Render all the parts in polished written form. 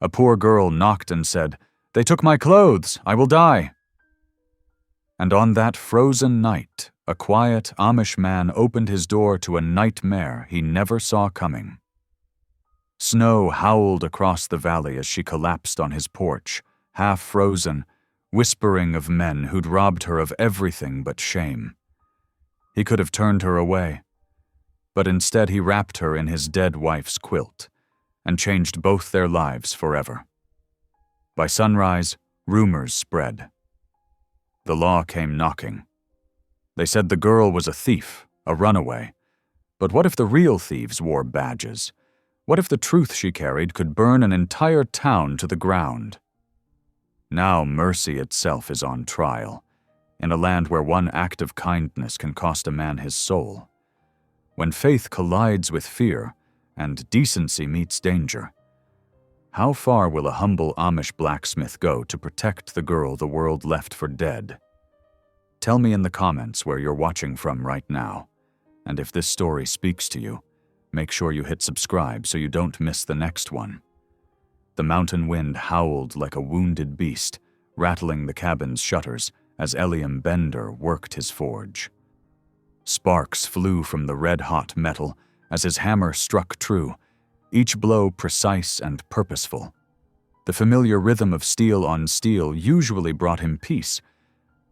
A poor girl knocked and said, "They took my clothes, I will die." And on that frozen night, a quiet Amish man opened his door to a nightmare he never saw coming. Snow howled across the valley as she collapsed on his porch, half frozen, whispering of men who'd robbed her of everything but shame. He could have turned her away, but instead he wrapped her in his dead wife's quilt and changed both their lives forever. By sunrise, rumors spread. The law came knocking. They said the girl was a thief, a runaway. But what if the real thieves wore badges? What if the truth she carried could burn an entire town to the ground? Now mercy itself is on trial, in a land where one act of kindness can cost a man his soul. When faith collides with fear, and decency meets danger, how far will a humble Amish blacksmith go to protect the girl the world left for dead? Tell me in the comments where you're watching from right now, and if this story speaks to you, make sure you hit subscribe so you don't miss the next one. The mountain wind howled like a wounded beast, rattling the cabin's shutters as Eliam Bender worked his forge. Sparks flew from the red-hot metal as his hammer struck true, each blow precise and purposeful. The familiar rhythm of steel on steel usually brought him peace,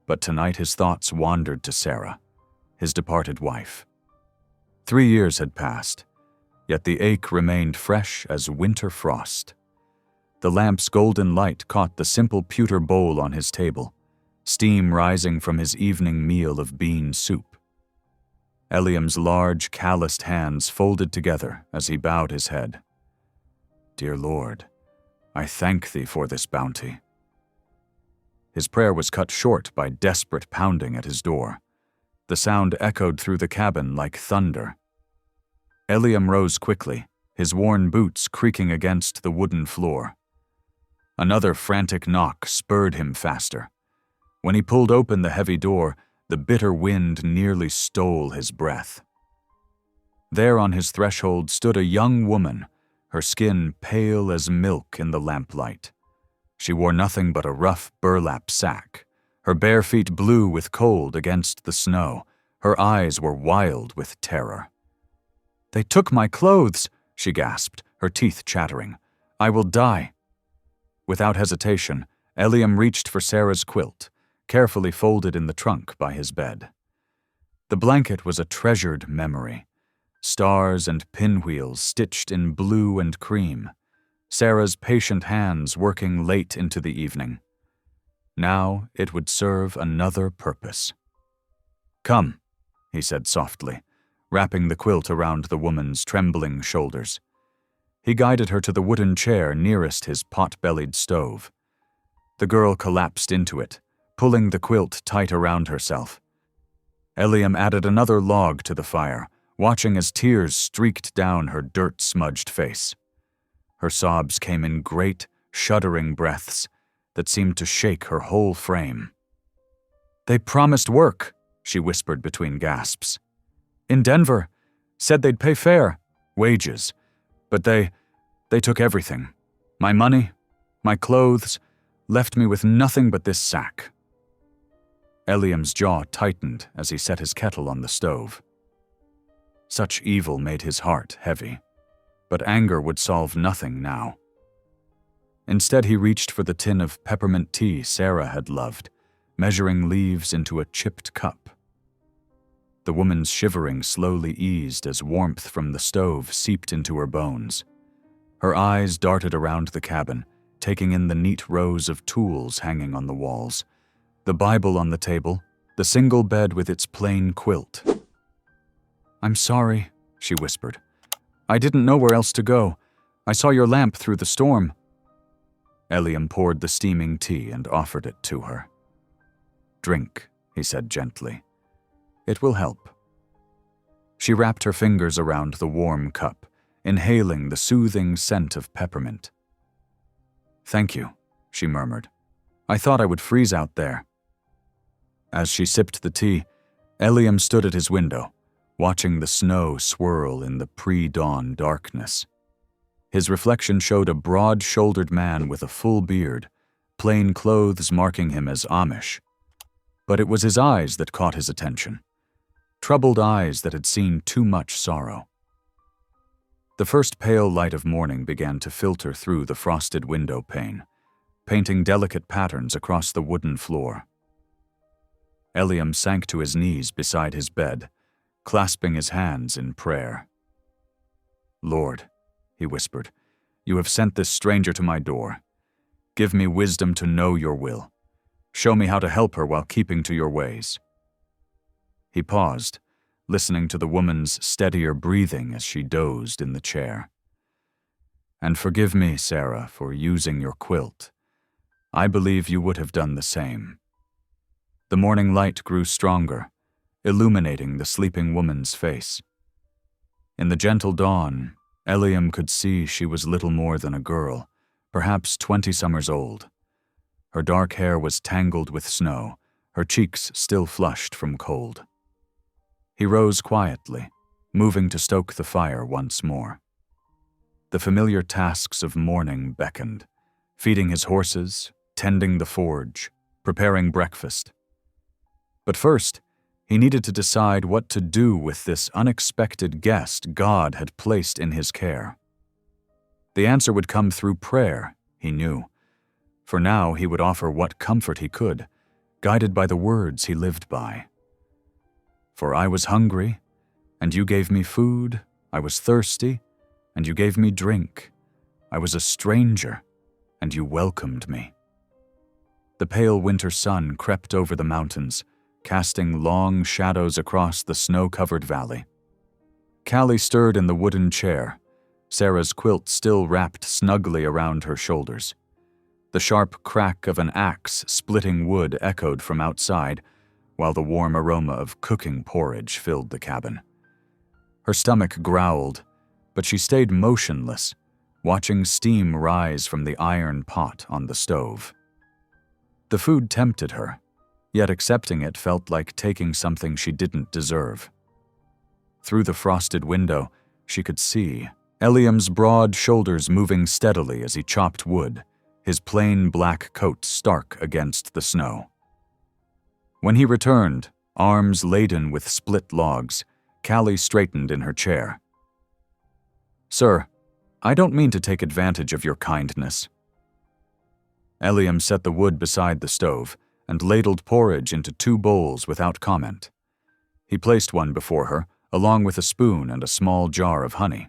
but tonight his thoughts wandered to Sarah, his departed wife. 3 years had passed, yet the ache remained fresh as winter frost. The lamp's golden light caught the simple pewter bowl on his table, steam rising from his evening meal of bean soup. Eliam's large, calloused hands folded together as he bowed his head. "Dear Lord, I thank thee for this bounty." His prayer was cut short by desperate pounding at his door. The sound echoed through the cabin like thunder. Eliam rose quickly, his worn boots creaking against the wooden floor. Another frantic knock spurred him faster. When he pulled open the heavy door, the bitter wind nearly stole his breath. There on his threshold stood a young woman, her skin pale as milk in the lamplight. She wore nothing but a rough burlap sack, her bare feet blue with cold against the snow. Her eyes were wild with terror. "They took my clothes," she gasped, her teeth chattering. "I will die." Without hesitation, Eliam reached for Sarah's quilt, carefully folded in the trunk by his bed. The blanket was a treasured memory. Stars and pinwheels stitched in blue and cream. Sarah's patient hands working late into the evening. Now it would serve another purpose. "Come," he said softly, wrapping the quilt around the woman's trembling shoulders. He guided her to the wooden chair nearest his pot-bellied stove. The girl collapsed into it, pulling the quilt tight around herself. Eliam added another log to the fire, watching as tears streaked down her dirt-smudged face. Her sobs came in great, shuddering breaths that seemed to shake her whole frame. "They promised work," she whispered between gasps. "In Denver. Said they'd pay fair, wages. But they took everything. My money, my clothes, left me with nothing but this sack." Eliam's jaw tightened as he set his kettle on the stove. Such evil made his heart heavy, but anger would solve nothing now. Instead, he reached for the tin of peppermint tea Sarah had loved, measuring leaves into a chipped cup. The woman's shivering slowly eased as warmth from the stove seeped into her bones. Her eyes darted around the cabin, taking in the neat rows of tools hanging on the walls, the Bible on the table, the single bed with its plain quilt. "I'm sorry," she whispered. "I didn't know where else to go. I saw your lamp through the storm." Eliam poured the steaming tea and offered it to her. "Drink," he said gently. "It will help." She wrapped her fingers around the warm cup, inhaling the soothing scent of peppermint. "Thank you," she murmured. "I thought I would freeze out there." As she sipped the tea, Eliam stood at his window, watching the snow swirl in the pre-dawn darkness. His reflection showed a broad-shouldered man with a full beard, plain clothes marking him as Amish. But it was his eyes that caught his attention, troubled eyes that had seen too much sorrow. The first pale light of morning began to filter through the frosted window pane, painting delicate patterns across the wooden floor. Eliam sank to his knees beside his bed, clasping his hands in prayer. "Lord," he whispered, "you have sent this stranger to my door. Give me wisdom to know your will. Show me how to help her while keeping to your ways." He paused, listening to the woman's steadier breathing as she dozed in the chair. "And forgive me, Sarah, for using your quilt. I believe you would have done the same." The morning light grew stronger, illuminating the sleeping woman's face. In the gentle dawn, Eliam could see she was little more than a girl, perhaps 20 summers old. Her dark hair was tangled with snow, her cheeks still flushed from cold. He rose quietly, moving to stoke the fire once more. The familiar tasks of morning beckoned, feeding his horses, tending the forge, preparing breakfast. But first, he needed to decide what to do with this unexpected guest God had placed in his care. The answer would come through prayer, he knew. For now he would offer what comfort he could, guided by the words he lived by. "For I was hungry, and you gave me food. I was thirsty, and you gave me drink. I was a stranger, and you welcomed me." The pale winter sun crept over the mountains, casting long shadows across the snow-covered valley. Callie stirred in the wooden chair, Sarah's quilt still wrapped snugly around her shoulders. The sharp crack of an axe splitting wood echoed from outside, while the warm aroma of cooking porridge filled the cabin. Her stomach growled, but she stayed motionless, watching steam rise from the iron pot on the stove. The food tempted her, yet accepting it felt like taking something she didn't deserve. Through the frosted window, she could see Eliam's broad shoulders moving steadily as he chopped wood, his plain black coat stark against the snow. When he returned, arms laden with split logs, Callie straightened in her chair. "Sir, I don't mean to take advantage of your kindness." Eliam set the wood beside the stove and ladled porridge into 2 bowls without comment. He placed one before her, along with a spoon and a small jar of honey.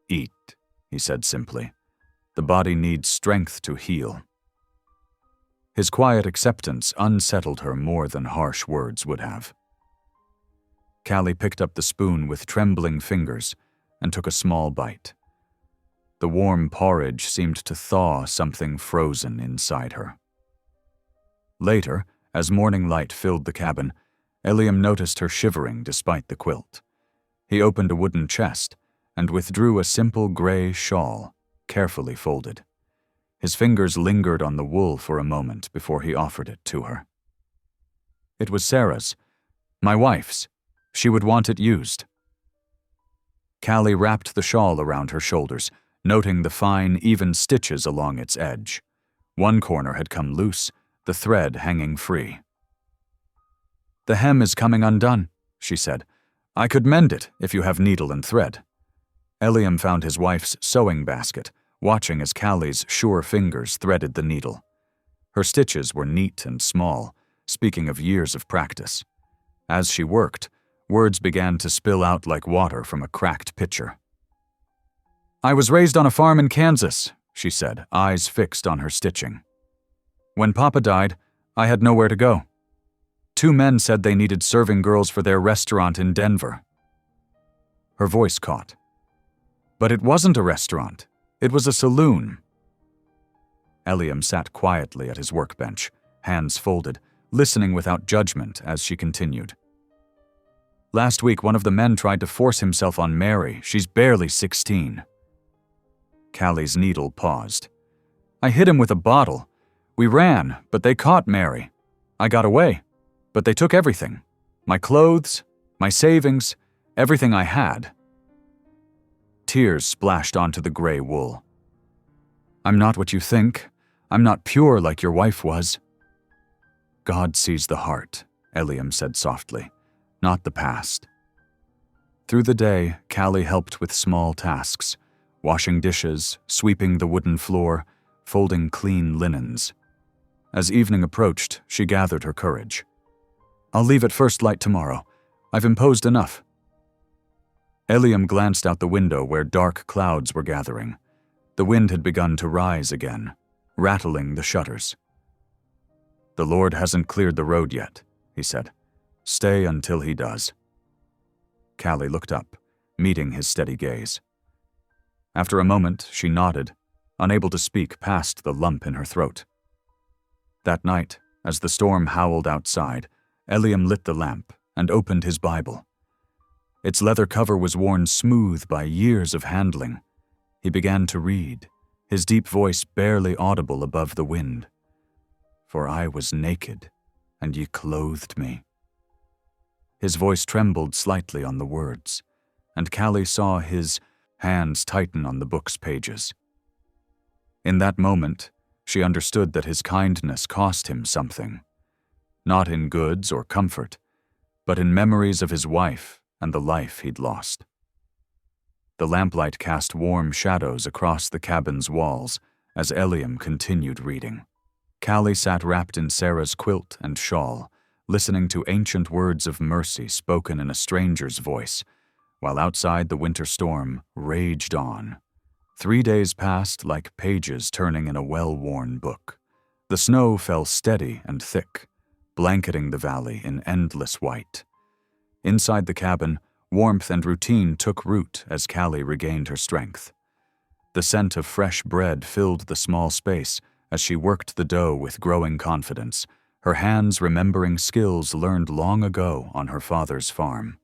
"Eat," he said simply. "The body needs strength to heal." His quiet acceptance unsettled her more than harsh words would have. Callie picked up the spoon with trembling fingers and took a small bite. The warm porridge seemed to thaw something frozen inside her. Later, as morning light filled the cabin, Eliam noticed her shivering despite the quilt. He opened a wooden chest and withdrew a simple gray shawl, carefully folded. His fingers lingered on the wool for a moment before he offered it to her. "It was Sarah's, my wife's. She would want it used." Callie wrapped the shawl around her shoulders, noting the fine, even stitches along its edge. One corner had come loose, the thread hanging free. "The hem is coming undone," she said. "I could mend it if you have needle and thread." Eliam found his wife's sewing basket, watching as Callie's sure fingers threaded the needle. Her stitches were neat and small, speaking of years of practice. As she worked, words began to spill out like water from a cracked pitcher. "I was raised on a farm in Kansas," she said, eyes fixed on her stitching. "When Papa died, I had nowhere to go. 2 men said they needed serving girls for their restaurant in Denver." Her voice caught. "But it wasn't a restaurant. It was a saloon." Eliam sat quietly at his workbench, hands folded, listening without judgment as she continued. "Last week, one of the men tried to force himself on Mary. She's barely 16. Callie's needle paused. "I hit him with a bottle. We ran, but they caught Mary. I got away, but they took everything. My clothes, my savings, everything I had." Tears splashed onto the gray wool. "I'm not what you think. I'm not pure like your wife was." "God sees the heart," Eliam said softly, "not the past." Through the day, Callie helped with small tasks, washing dishes, sweeping the wooden floor, folding clean linens. As evening approached, she gathered her courage. "I'll leave at first light tomorrow. I've imposed enough." Eliam glanced out the window where dark clouds were gathering. The wind had begun to rise again, rattling the shutters. "The Lord hasn't cleared the road yet," he said. "Stay until he does." Callie looked up, meeting his steady gaze. After a moment, she nodded, unable to speak past the lump in her throat. That night, as the storm howled outside, Eliam lit the lamp and opened his Bible. Its leather cover was worn smooth by years of handling. He began to read, his deep voice barely audible above the wind. "For I was naked, and ye clothed me." His voice trembled slightly on the words, and Callie saw his hands tighten on the book's pages. In that moment, she understood that his kindness cost him something, not in goods or comfort, but in memories of his wife and the life he'd lost. The lamplight cast warm shadows across the cabin's walls as Eliam continued reading. Callie sat wrapped in Sarah's quilt and shawl, listening to ancient words of mercy spoken in a stranger's voice, while outside the winter storm raged on. 3 days passed like pages turning in a well-worn book. The snow fell steady and thick, blanketing the valley in endless white. Inside the cabin, warmth and routine took root as Callie regained her strength. The scent of fresh bread filled the small space as she worked the dough with growing confidence, her hands remembering skills learned long ago on her father's farm.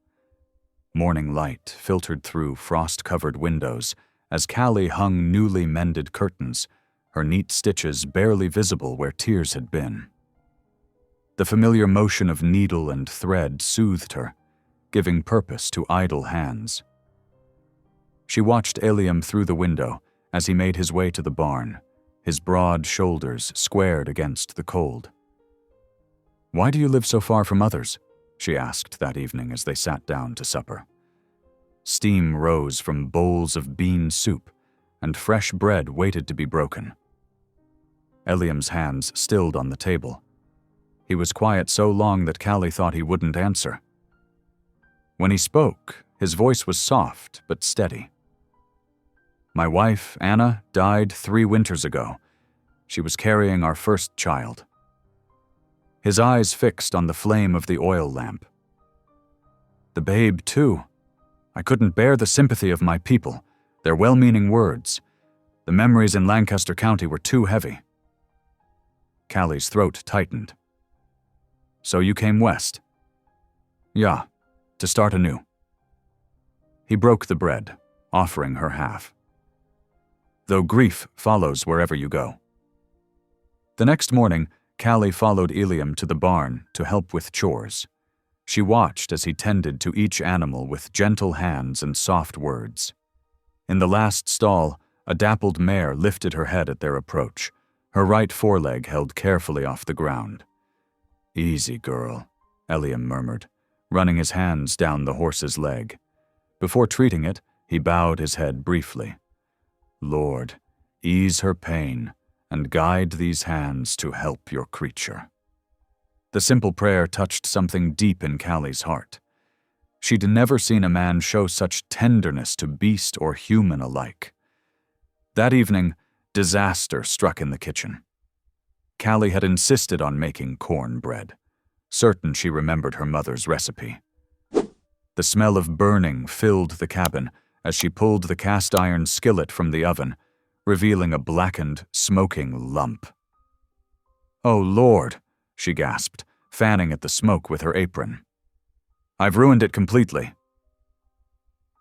Morning light filtered through frost-covered windows as Callie hung newly mended curtains, her neat stitches barely visible where tears had been. The familiar motion of needle and thread soothed her, giving purpose to idle hands. She watched Eliam through the window as he made his way to the barn, his broad shoulders squared against the cold. "Why do you live so far from others?" she asked that evening as they sat down to supper. Steam rose from bowls of bean soup, and fresh bread waited to be broken. Eliam's hands stilled on the table. He was quiet so long that Callie thought he wouldn't answer. When he spoke, his voice was soft but steady. "My wife, Anna, died 3 winters ago. She was carrying our first child." His eyes fixed on the flame of the oil lamp. "The babe, too. I couldn't bear the sympathy of my people, their well-meaning words. The memories in Lancaster County were too heavy." Callie's throat tightened. "So you came west?" "Yeah, to start anew." He broke the bread, offering her half. "Though grief follows wherever you go." The next morning, Callie followed Eliam to the barn to help with chores. She watched as he tended to each animal with gentle hands and soft words. In the last stall, a dappled mare lifted her head at their approach, her right foreleg held carefully off the ground. "Easy, girl," Eliam murmured, running his hands down the horse's leg. Before treating it, he bowed his head briefly. "Lord, ease her pain and guide these hands to help your creature." The simple prayer touched something deep in Callie's heart. She'd never seen a man show such tenderness to beast or human alike. That evening, disaster struck in the kitchen. Callie had insisted on making cornbread, certain she remembered her mother's recipe. The smell of burning filled the cabin as she pulled the cast-iron skillet from the oven, revealing a blackened, smoking lump. "Oh, Lord," she gasped, fanning at the smoke with her apron. "I've ruined it completely."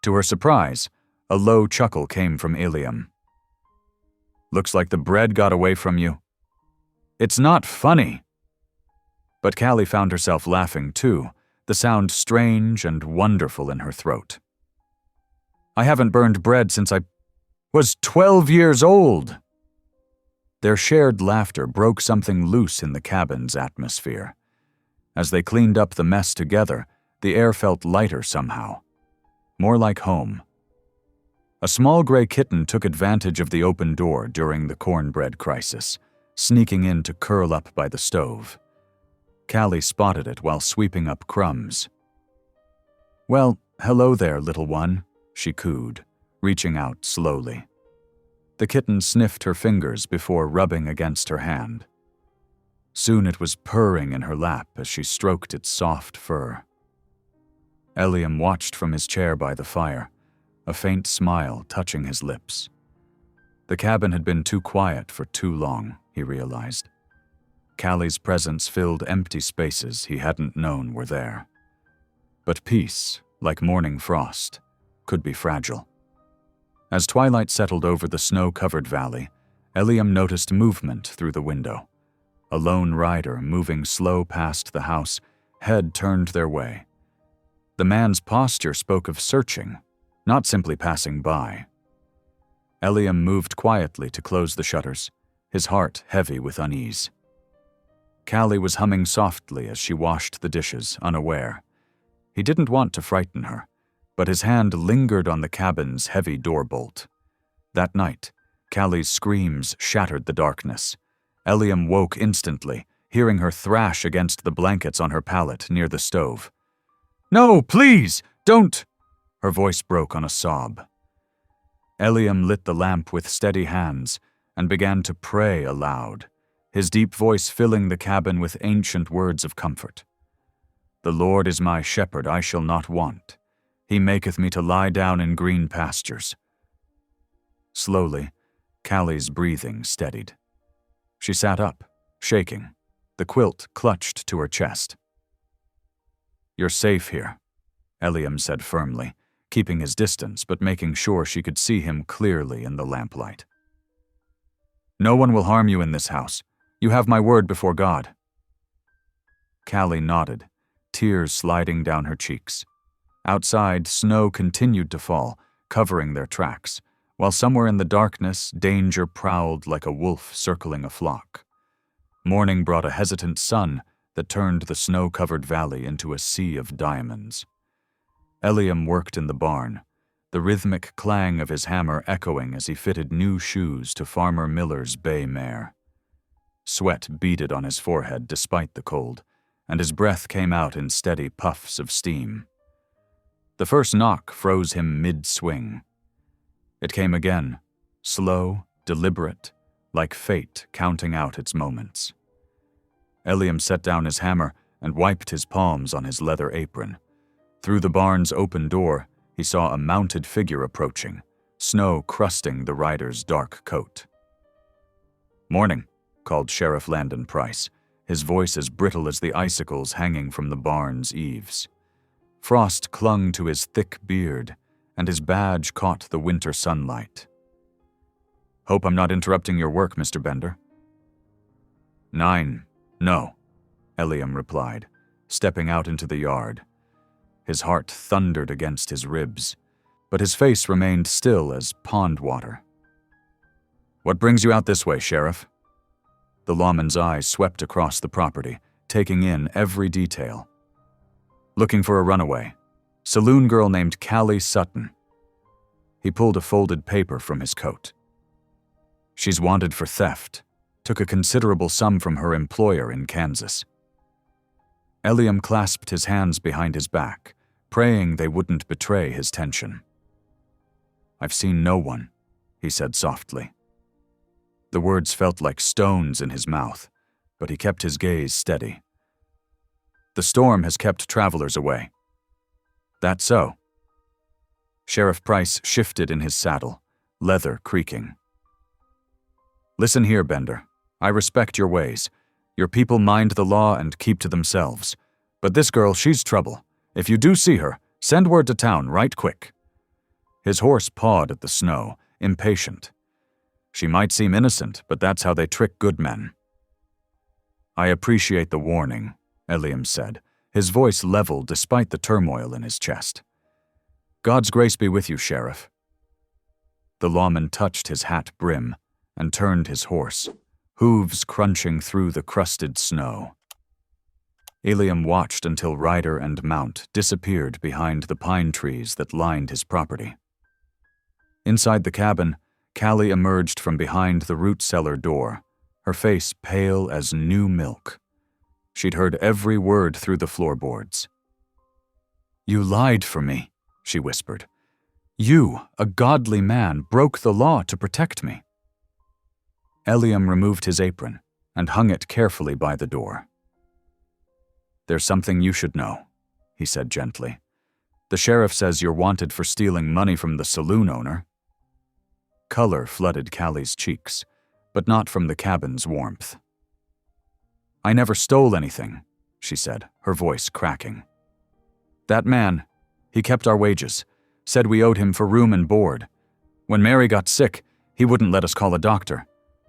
To her surprise, a low chuckle came from Eliam. "Looks like the bread got away from you." "It's not funny." But Callie found herself laughing too, the sound strange and wonderful in her throat. I haven't burned bread since I was 12 years old." Their shared laughter broke something loose in the cabin's atmosphere. As they cleaned up the mess together, the air felt lighter somehow. More like home. A small gray kitten took advantage of the open door during the cornbread crisis, sneaking in to curl up by the stove. Callie spotted it while sweeping up crumbs. "Well, hello there, little one," she cooed, reaching out slowly. The kitten sniffed her fingers before rubbing against her hand. Soon it was purring in her lap as she stroked its soft fur. Eliam watched from his chair by the fire, a faint smile touching his lips. The cabin had been too quiet for too long, he realized. Callie's presence filled empty spaces he hadn't known were there. But peace, like morning frost, could be fragile. As twilight settled over the snow-covered valley, Eliam noticed movement through the window. A lone rider moving slow past the house, head turned their way. The man's posture spoke of searching, not simply passing by. Eliam moved quietly to close the shutters, his heart heavy with unease. Callie was humming softly as she washed the dishes, unaware. He didn't want to frighten her, but his hand lingered on the cabin's heavy door bolt. That night, Callie's screams shattered the darkness. Eliam woke instantly, hearing her thrash against the blankets on her pallet near the stove. "No, please, don't!" Her voice broke on a sob. Eliam lit the lamp with steady hands and began to pray aloud, his deep voice filling the cabin with ancient words of comfort. "The Lord is my shepherd, I shall not want. He maketh me to lie down in green pastures." Slowly, Callie's breathing steadied. She sat up, shaking, the quilt clutched to her chest. "You're safe here," Eliam said firmly, keeping his distance but making sure she could see him clearly in the lamplight. "No one will harm you in this house. You have my word before God." Callie nodded, tears sliding down her cheeks. Outside, snow continued to fall, covering their tracks, while somewhere in the darkness, danger prowled like a wolf circling a flock. Morning brought a hesitant sun that turned the snow-covered valley into a sea of diamonds. Eliam worked in the barn, the rhythmic clang of his hammer echoing as he fitted new shoes to Farmer Miller's bay mare. Sweat beaded on his forehead despite the cold, and his breath came out in steady puffs of steam. The first knock froze him mid-swing. It came again, slow, deliberate, like fate counting out its moments. Eliam set down his hammer and wiped his palms on his leather apron. Through the barn's open door, he saw a mounted figure approaching, snow crusting the rider's dark coat. "Morning," called Sheriff Landon Price, his voice as brittle as the icicles hanging from the barn's eaves. Frost clung to his thick beard, and his badge caught the winter sunlight. "Hope I'm not interrupting your work, Mr. Bender." No," Eliam replied, stepping out into the yard. His heart thundered against his ribs, but his face remained still as pond water. "What brings you out this way, Sheriff?" The lawman's eyes swept across the property, taking in every detail. "Looking for a runaway. Saloon girl named Callie Sutton." He pulled a folded paper from his coat. "She's wanted for theft. Took a considerable sum from her employer in Kansas." Eliam clasped his hands behind his back, praying they wouldn't betray his tension. "I've seen no one," he said softly. The words felt like stones in his mouth, but he kept his gaze steady. "The storm has kept travelers away." "That so?" Sheriff Price shifted in his saddle, leather creaking. "Listen here, Bender. I respect your ways. Your people mind the law and keep to themselves. But this girl, she's trouble. If you do see her, send word to town right quick." His horse pawed at the snow, impatient. "She might seem innocent, but that's how they trick good men." "I appreciate the warning," Eliam said, his voice level despite the turmoil in his chest. "God's grace be with you, Sheriff." The lawman touched his hat brim and turned his horse, hooves crunching through the crusted snow. Ilium watched until rider and mount disappeared behind the pine trees that lined his property. Inside the cabin, Callie emerged from behind the root cellar door, her face pale as new milk. She'd heard every word through the floorboards. "You lied for me," she whispered. "You, a godly man, broke the law to protect me." Ilium removed his apron and hung it carefully by the door. "There's something you should know," he said gently. "The sheriff says you're wanted for stealing money from the saloon owner." Color flooded Callie's cheeks, but not from the cabin's warmth. "I never stole anything," she said, her voice cracking. "That man, he kept our wages, said we owed him for room and board. When Mary got sick, he wouldn't let us call a doctor.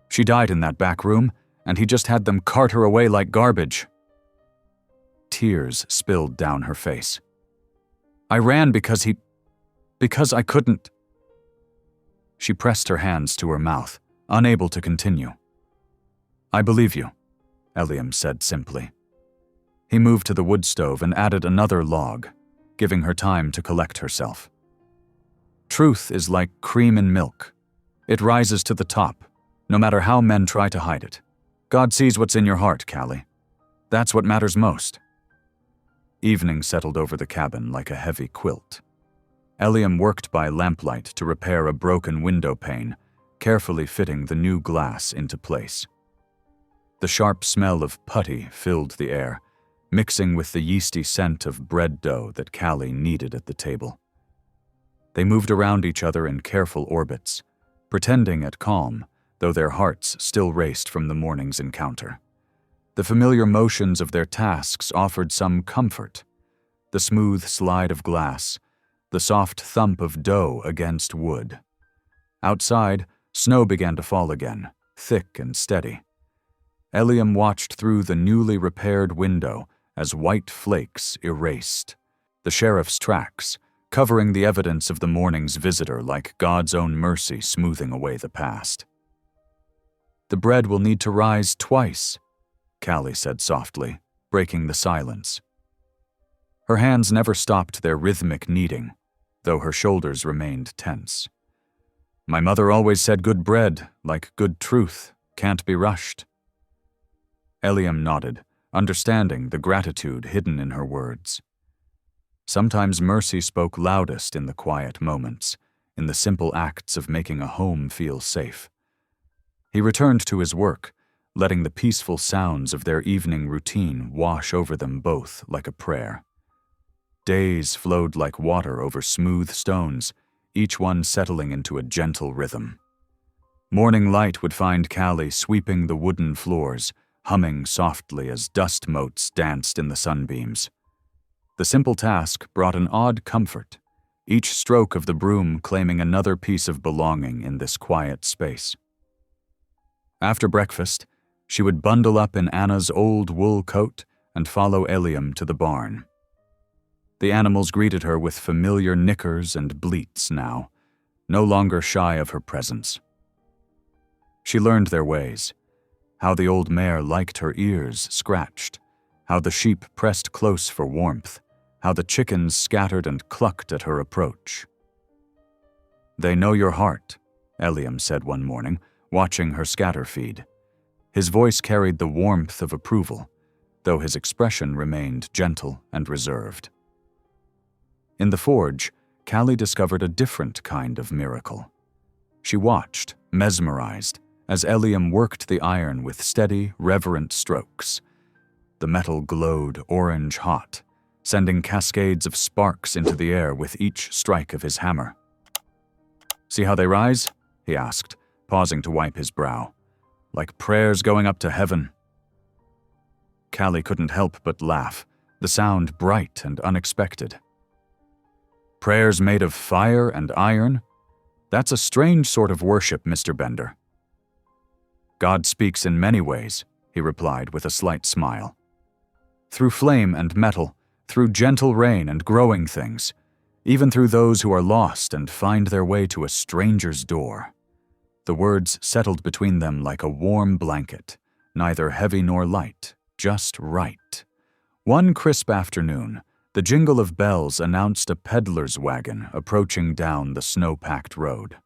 She died in that back room, and he just had them cart her away like garbage." Tears spilled down her face. "I ran because I couldn't." She pressed her hands to her mouth, unable to continue. "I believe you," Ilium said simply. He moved to the wood stove and added another log, giving her time to collect herself. "Truth is like cream in milk. It rises to the top, no matter how men try to hide it. God sees what's in your heart, Callie. That's what matters most." Evening settled over the cabin like a heavy quilt. Ilium worked by lamplight to repair a broken window pane, carefully fitting the new glass into place. The sharp smell of putty filled the air, mixing with the yeasty scent of bread dough that Callie needed at the table. They moved around each other in careful orbits, pretending at calm, though their hearts still raced from the morning's encounter. The familiar motions of their tasks offered some comfort. The smooth slide of glass, the soft thump of dough against wood. Outside, snow began to fall again, thick and steady. Ilium watched through the newly repaired window as white flakes erased the sheriff's tracks, covering the evidence of the morning's visitor like God's own mercy smoothing away the past. "The bread will need to rise twice," Callie said softly, breaking the silence. Her hands never stopped their rhythmic kneading, though her shoulders remained tense. "My mother always said good bread, like good truth, can't be rushed." Ilium nodded, understanding the gratitude hidden in her words. Sometimes mercy spoke loudest in the quiet moments, in the simple acts of making a home feel safe. He returned to his work, letting the peaceful sounds of their evening routine wash over them both like a prayer. Days flowed like water over smooth stones, each one settling into a gentle rhythm. Morning light would find Callie sweeping the wooden floors, humming softly as dust motes danced in the sunbeams. The simple task brought an odd comfort, each stroke of the broom claiming another piece of belonging in this quiet space. After breakfast, she would bundle up in Anna's old wool coat and follow Ilium to the barn. The animals greeted her with familiar nickers and bleats now, no longer shy of her presence. She learned their ways, how the old mare liked her ears scratched, how the sheep pressed close for warmth, how the chickens scattered and clucked at her approach. "They know your heart," Ilium said one morning, watching her scatter feed. His voice carried the warmth of approval, though his expression remained gentle and reserved. In the forge, Callie discovered a different kind of miracle. She watched, mesmerized, as Ilium worked the iron with steady, reverent strokes. The metal glowed orange-hot, sending cascades of sparks into the air with each strike of his hammer. "See how they rise?" he asked, pausing to wipe his brow. "Like prayers going up to heaven." Callie couldn't help but laugh, the sound bright and unexpected. "Prayers made of fire and iron? That's a strange sort of worship, Mr. Bender." "God speaks in many ways," he replied with a slight smile. "Through flame and metal, through gentle rain and growing things. even through those who are lost and find their way to a stranger's door. The words settled between them like a warm blanket, neither heavy nor light, just right. One crisp afternoon, the jingle of bells announced a peddler's wagon approaching down the snow-packed road.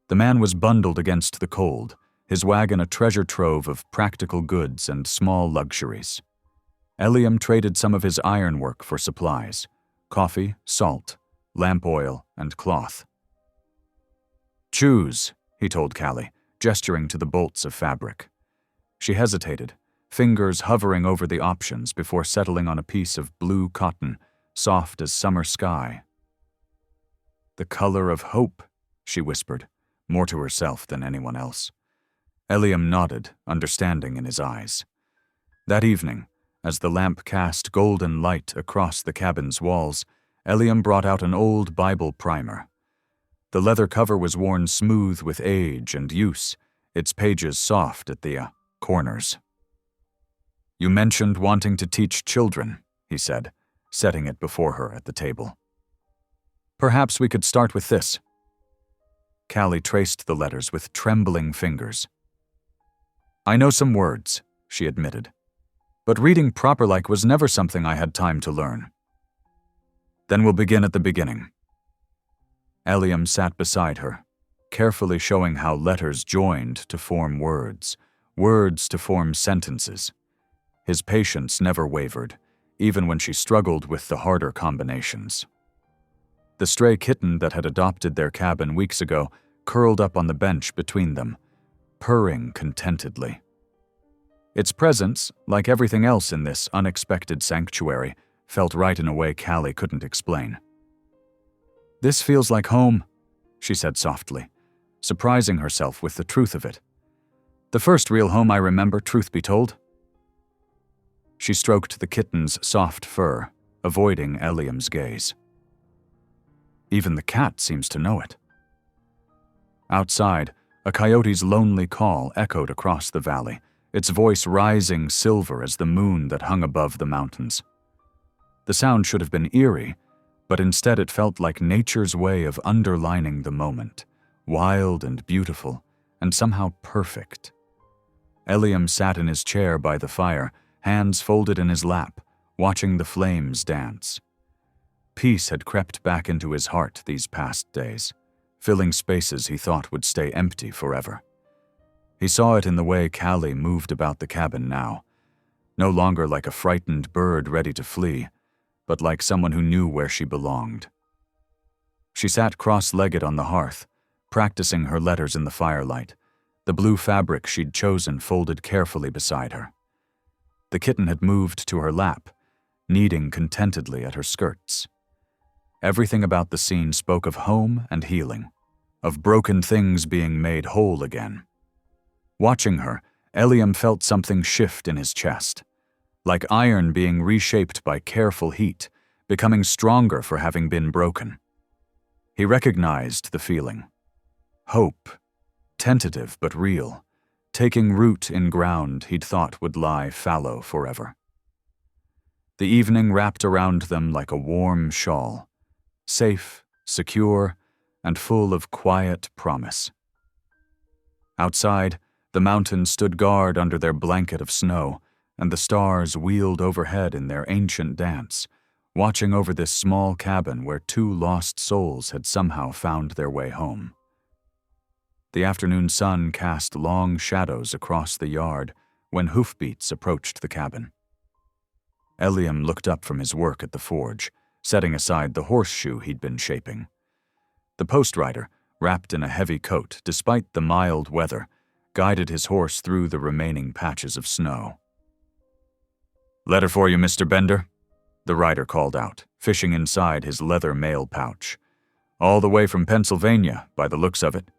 The man was bundled against the cold, his wagon a treasure trove of practical goods and small luxuries. Eliam traded some of his ironwork for supplies: coffee, salt, lamp oil, and cloth. "Choose," he told Callie, gesturing to the bolts of fabric. She hesitated, fingers hovering over the options before settling on a piece of blue cotton, soft as summer sky. "The color of hope," she whispered, more to herself than anyone else. Eliam nodded, understanding in his eyes. That evening, as the lamp cast golden light across the cabin's walls, Eliam brought out an old Bible primer. The leather cover was worn smooth with age and use, its pages soft at the corners. "You mentioned wanting to teach children," he said, setting it before her at the table. "Perhaps we could start with this." Callie traced the letters with trembling fingers. "I know some words," she admitted, "but reading proper like was never something I had time to learn." "Then we'll begin at the beginning." Eliam sat beside her, carefully showing how letters joined to form words, words to form sentences. His patience never wavered, even when she struggled with the harder combinations. The stray kitten that had adopted their cabin weeks ago curled up on the bench between them, purring contentedly. Its presence, like everything else in this unexpected sanctuary, felt right in a way Callie couldn't explain. "This feels like home," she said softly, surprising herself with the truth of it. "The first real home I remember, truth be told." She stroked the kitten's soft fur, avoiding Eliam's gaze. "Even the cat seems to know it." Outside, a coyote's lonely call echoed across the valley, its voice rising silver as the moon that hung above the mountains. The sound should have been eerie, but instead it felt like nature's way of underlining the moment, wild and beautiful, and somehow perfect. Eliam sat in his chair by the fire, hands folded in his lap, watching the flames dance. Peace had crept back into his heart these past days, filling spaces he thought would stay empty forever. He saw it in the way Callie moved about the cabin now, no longer like a frightened bird ready to flee, but like someone who knew where she belonged. She sat cross-legged on the hearth, practicing her letters in the firelight, the blue fabric she'd chosen folded carefully beside her. The kitten had moved to her lap, kneading contentedly at her skirts. Everything about the scene spoke of home and healing, of broken things being made whole again. Watching her, Eliam felt something shift in his chest, like iron being reshaped by careful heat, becoming stronger for having been broken. He recognized the feeling. Hope, tentative but real, taking root in ground he'd thought would lie fallow forever. The evening wrapped around them like a warm shawl, safe, secure, and full of quiet promise. Outside, the mountains stood guard under their blanket of snow, and the stars wheeled overhead in their ancient dance, watching over this small cabin where two lost souls had somehow found their way home. The afternoon sun cast long shadows across the yard when hoofbeats approached the cabin. Eliam looked up from his work at the forge, setting aside the horseshoe he'd been shaping. The post-rider, wrapped in a heavy coat despite the mild weather, guided his horse through the remaining patches of snow. "Letter for you, Mr. Bender," the rider called out, fishing inside his leather mail pouch. "All the way from Pennsylvania, by the looks of it."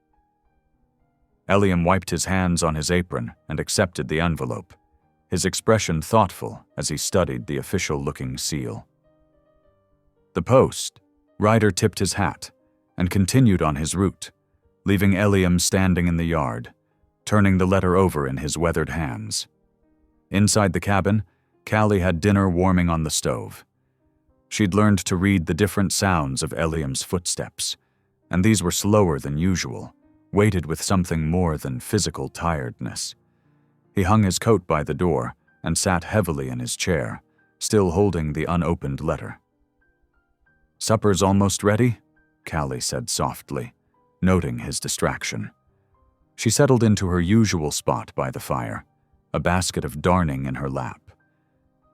Eliam wiped his hands on his apron and accepted the envelope, his expression thoughtful as he studied the official-looking seal. The post, Ryder tipped his hat and continued on his route, leaving Eliam standing in the yard, turning the letter over in his weathered hands. Inside the cabin, Callie had dinner warming on the stove. She'd learned to read the different sounds of Eliam's footsteps, and these were slower than usual, weighted with something more than physical tiredness. He hung his coat by the door and sat heavily in his chair, still holding the unopened letter. "Supper's almost ready?" Callie said softly, noting his distraction. She settled into her usual spot by the fire, a basket of darning in her lap.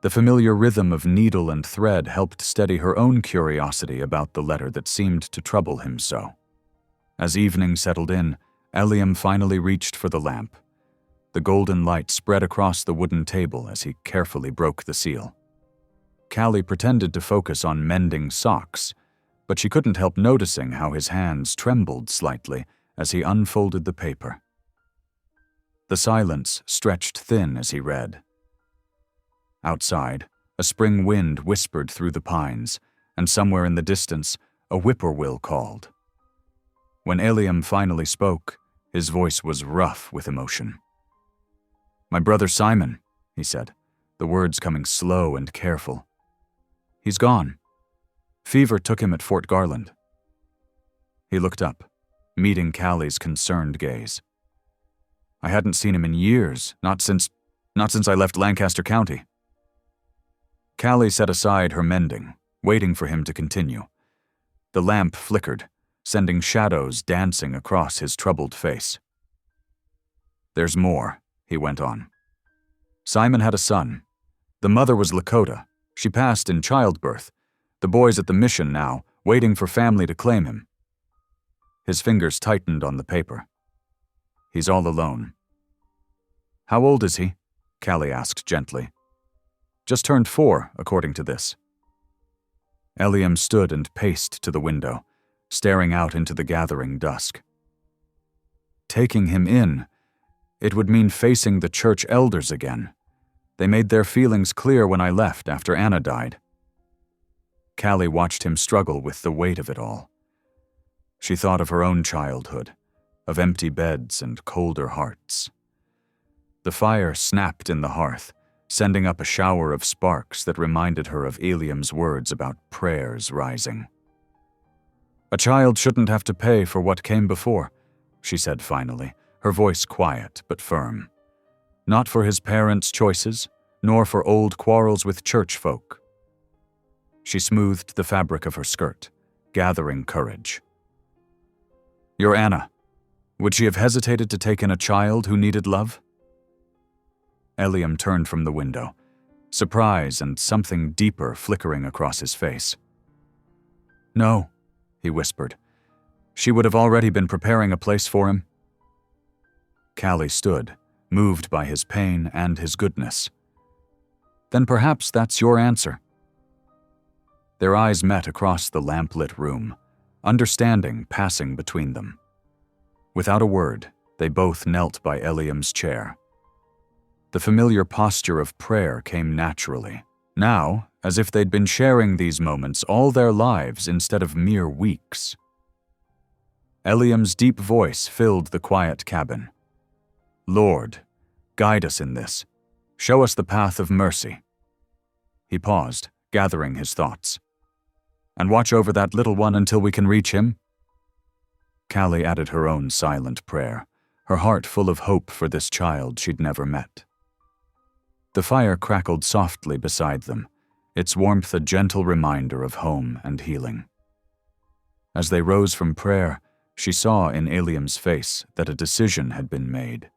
The familiar rhythm of needle and thread helped steady her own curiosity about the letter that seemed to trouble him so. As evening settled in, Eliam finally reached for the lamp. The golden light spread across the wooden table as he carefully broke the seal. Callie pretended to focus on mending socks, but she couldn't help noticing how his hands trembled slightly as he unfolded the paper. The silence stretched thin as he read. Outside, a spring wind whispered through the pines, and somewhere in the distance, a whippoorwill called. When Eliam finally spoke, his voice was rough with emotion. "My brother Simon," he said, the words coming slow and careful. "He's gone. Fever took him at Fort Garland." He looked up, meeting Callie's concerned gaze. "I hadn't seen him in years, not since I left Lancaster County." Callie set aside her mending, waiting for him to continue. The lamp flickered, sending shadows dancing across his troubled face. "There's more," he went on. "Simon had a son. The mother was Lakota. She passed in childbirth. The boy's at the mission now, waiting for family to claim him." His fingers tightened on the paper. "He's all alone." "How old is he?" Callie asked gently. "Just turned 4, according to this." Eliam stood and paced to the window, staring out into the gathering dusk. Taking him in, it would mean facing the church elders again. They made their feelings clear when I left after Anna died. Callie watched him struggle with the weight of it all. She thought of her own childhood, of empty beds and colder hearts. The fire snapped in the hearth, sending up a shower of sparks that reminded her of Eliam's words about prayers rising. "A child shouldn't have to pay for what came before," she said finally, her voice quiet but firm. "Not for his parents' choices, nor for old quarrels with church folk." She smoothed the fabric of her skirt, gathering courage. "You're Anna. Would she have hesitated to take in a child who needed love?" Eliam turned from the window, surprise and something deeper flickering across his face. "No," he whispered. "She would have already been preparing a place for him." Callie stood, moved by his pain and his goodness. "Then perhaps that's your answer." Their eyes met across the lamplit room, understanding passing between them. Without a word, they both knelt by Eliam's chair. The familiar posture of prayer came naturally, now as if they'd been sharing these moments all their lives instead of mere weeks. Eliam's deep voice filled the quiet cabin. "Lord, guide us in this. Show us the path of mercy." He paused, gathering his thoughts. "And watch over that little one until we can reach him?" Callie added her own silent prayer, her heart full of hope for this child she'd never met. The fire crackled softly beside them, its warmth a gentle reminder of home and healing. As they rose from prayer, she saw in Eliam's face that a decision had been made,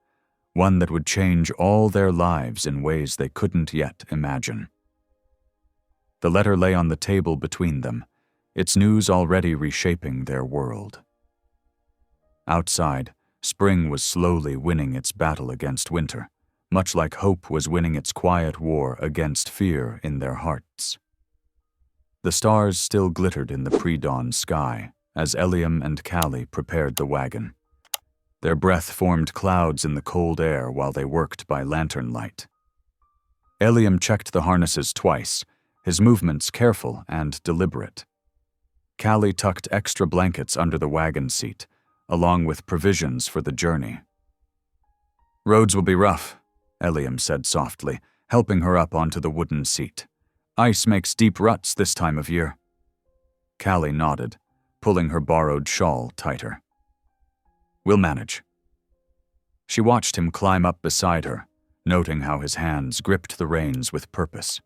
one that would change all their lives in ways they couldn't yet imagine. The letter lay on the table between them, its news already reshaping their world. Outside, spring was slowly winning its battle against winter, much like hope was winning its quiet war against fear in their hearts. The stars still glittered in the pre-dawn sky as Eliam and Callie prepared the wagon. Their breath formed clouds in the cold air while they worked by lantern light. Eliam checked the harnesses twice, his movements careful and deliberate. Callie tucked extra blankets under the wagon seat, along with provisions for the journey. "Roads will be rough," Eliam said softly, helping her up onto the wooden seat. Ice makes deep ruts this time of year. Callie nodded, pulling her borrowed shawl tighter. We'll manage. She watched him climb up beside her, noting how his hands gripped the reins with purpose.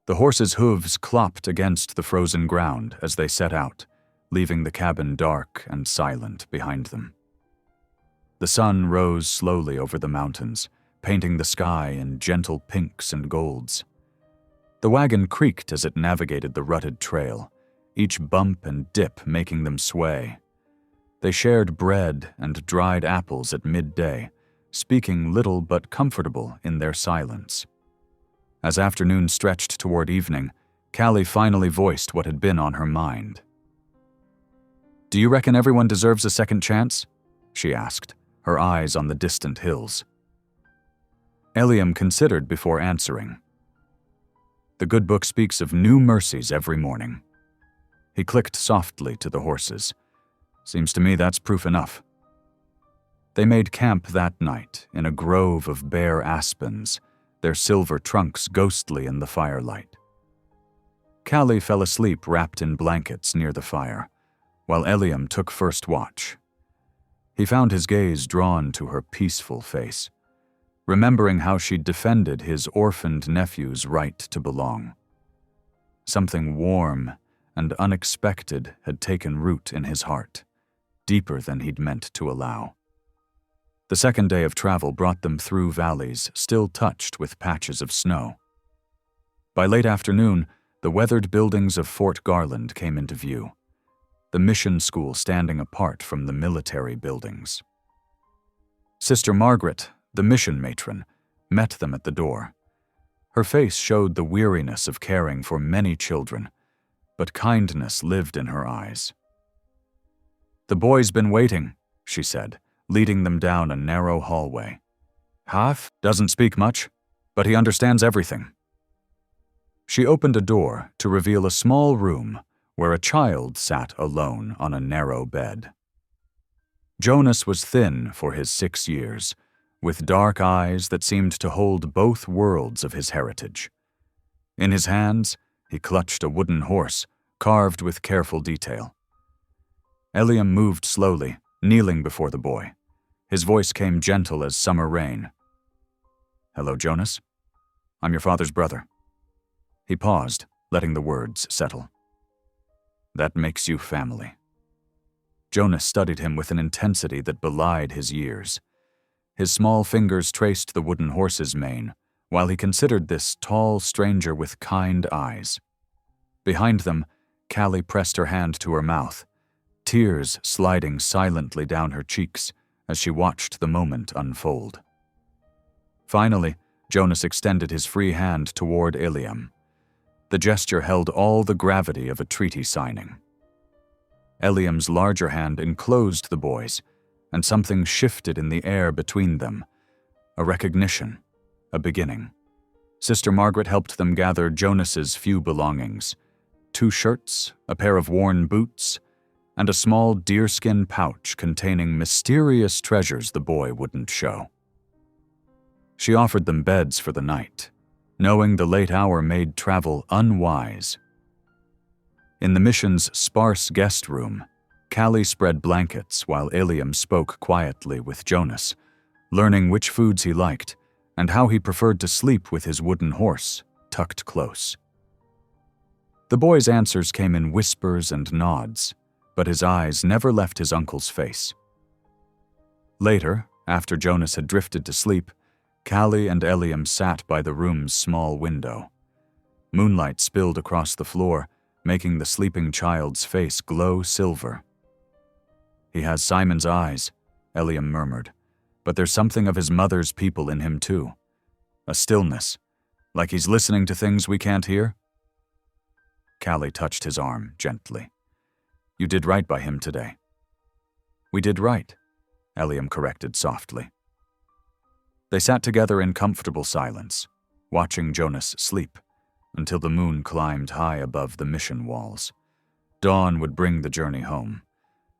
The horses' hooves clopped against the frozen ground as they set out, leaving the cabin dark and silent behind them. The sun rose slowly over the mountains, painting the sky in gentle pinks and golds. The wagon creaked as it navigated the rutted trail, each bump and dip making them sway. They shared bread and dried apples at midday, speaking little but comfortable in their silence. As afternoon stretched toward evening, Callie finally voiced what had been on her mind. "Do you reckon everyone deserves a second chance?" she asked, her eyes on the distant hills. Eliam considered before answering. "The good book speaks of new mercies every morning." He clicked softly to the horses. "Seems to me that's proof enough." They made camp that night in a grove of bare aspens, their silver trunks ghostly in the firelight. Callie fell asleep wrapped in blankets near the fire, while Eliam took first watch. He found his gaze drawn to her peaceful face, remembering how she'd defended his orphaned nephew's right to belong. Something warm and unexpected had taken root in his heart, deeper than he'd meant to allow. The second day of travel brought them through valleys still touched with patches of snow. By late afternoon, the weathered buildings of Fort Garland came into view, the mission school standing apart from the military buildings. Sister Margaret, the mission matron, met them at the door. Her face showed the weariness of caring for many children, but kindness lived in her eyes. "The boy's been waiting," she said, leading them down a narrow hallway. "Haf doesn't speak much, but he understands everything." She opened a door to reveal a small room where a child sat alone on a narrow bed. Jonas was thin for his 6 years, with dark eyes that seemed to hold both worlds of his heritage. In his hands, he clutched a wooden horse, carved with careful detail. Eliam moved slowly, kneeling before the boy. His voice came gentle as summer rain. "Hello, Jonas. I'm your father's brother." He paused, letting the words settle. "That makes you family." Jonas studied him with an intensity that belied his years. His small fingers traced the wooden horse's mane, while he considered this tall stranger with kind eyes. Behind them, Callie pressed her hand to her mouth, tears sliding silently down her cheeks as she watched the moment unfold. Finally, Jonas extended his free hand toward Eliam. The gesture held all the gravity of a treaty signing. Eliam's larger hand enclosed the boy's, and something shifted in the air between them. A recognition, a beginning. Sister Margaret helped them gather Jonas's few belongings: 2 shirts, a pair of worn boots, and a small deerskin pouch containing mysterious treasures the boy wouldn't show. She offered them beds for the night, knowing the late hour made travel unwise. In the mission's sparse guest room, Callie spread blankets while Eliam spoke quietly with Jonas, learning which foods he liked and how he preferred to sleep with his wooden horse tucked close. The boy's answers came in whispers and nods, but his eyes never left his uncle's face. Later, after Jonas had drifted to sleep, Callie and Eliam sat by the room's small window. Moonlight spilled across the floor, making the sleeping child's face glow silver. "He has Simon's eyes," Eliam murmured, "but there's something of his mother's people in him too. A stillness, like he's listening to things we can't hear." Callie touched his arm gently. "You did right by him today." "We did right," Eliam corrected softly. They sat together in comfortable silence, watching Jonas sleep, until the moon climbed high above the mission walls. Dawn would bring the journey home,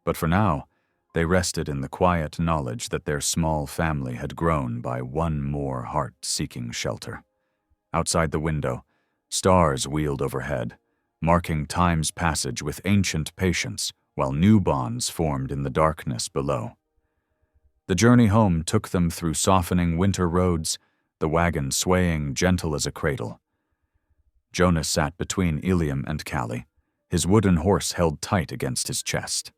but for now, they rested in the quiet knowledge that their small family had grown by one more heart-seeking shelter. Outside the window, Stars wheeled overhead, marking time's passage with ancient patience, while new bonds formed in the darkness below. The journey home took them through softening winter roads, the wagon swaying gentle as a cradle. Jonas sat between Ilium and Callie, his wooden horse held tight against his chest.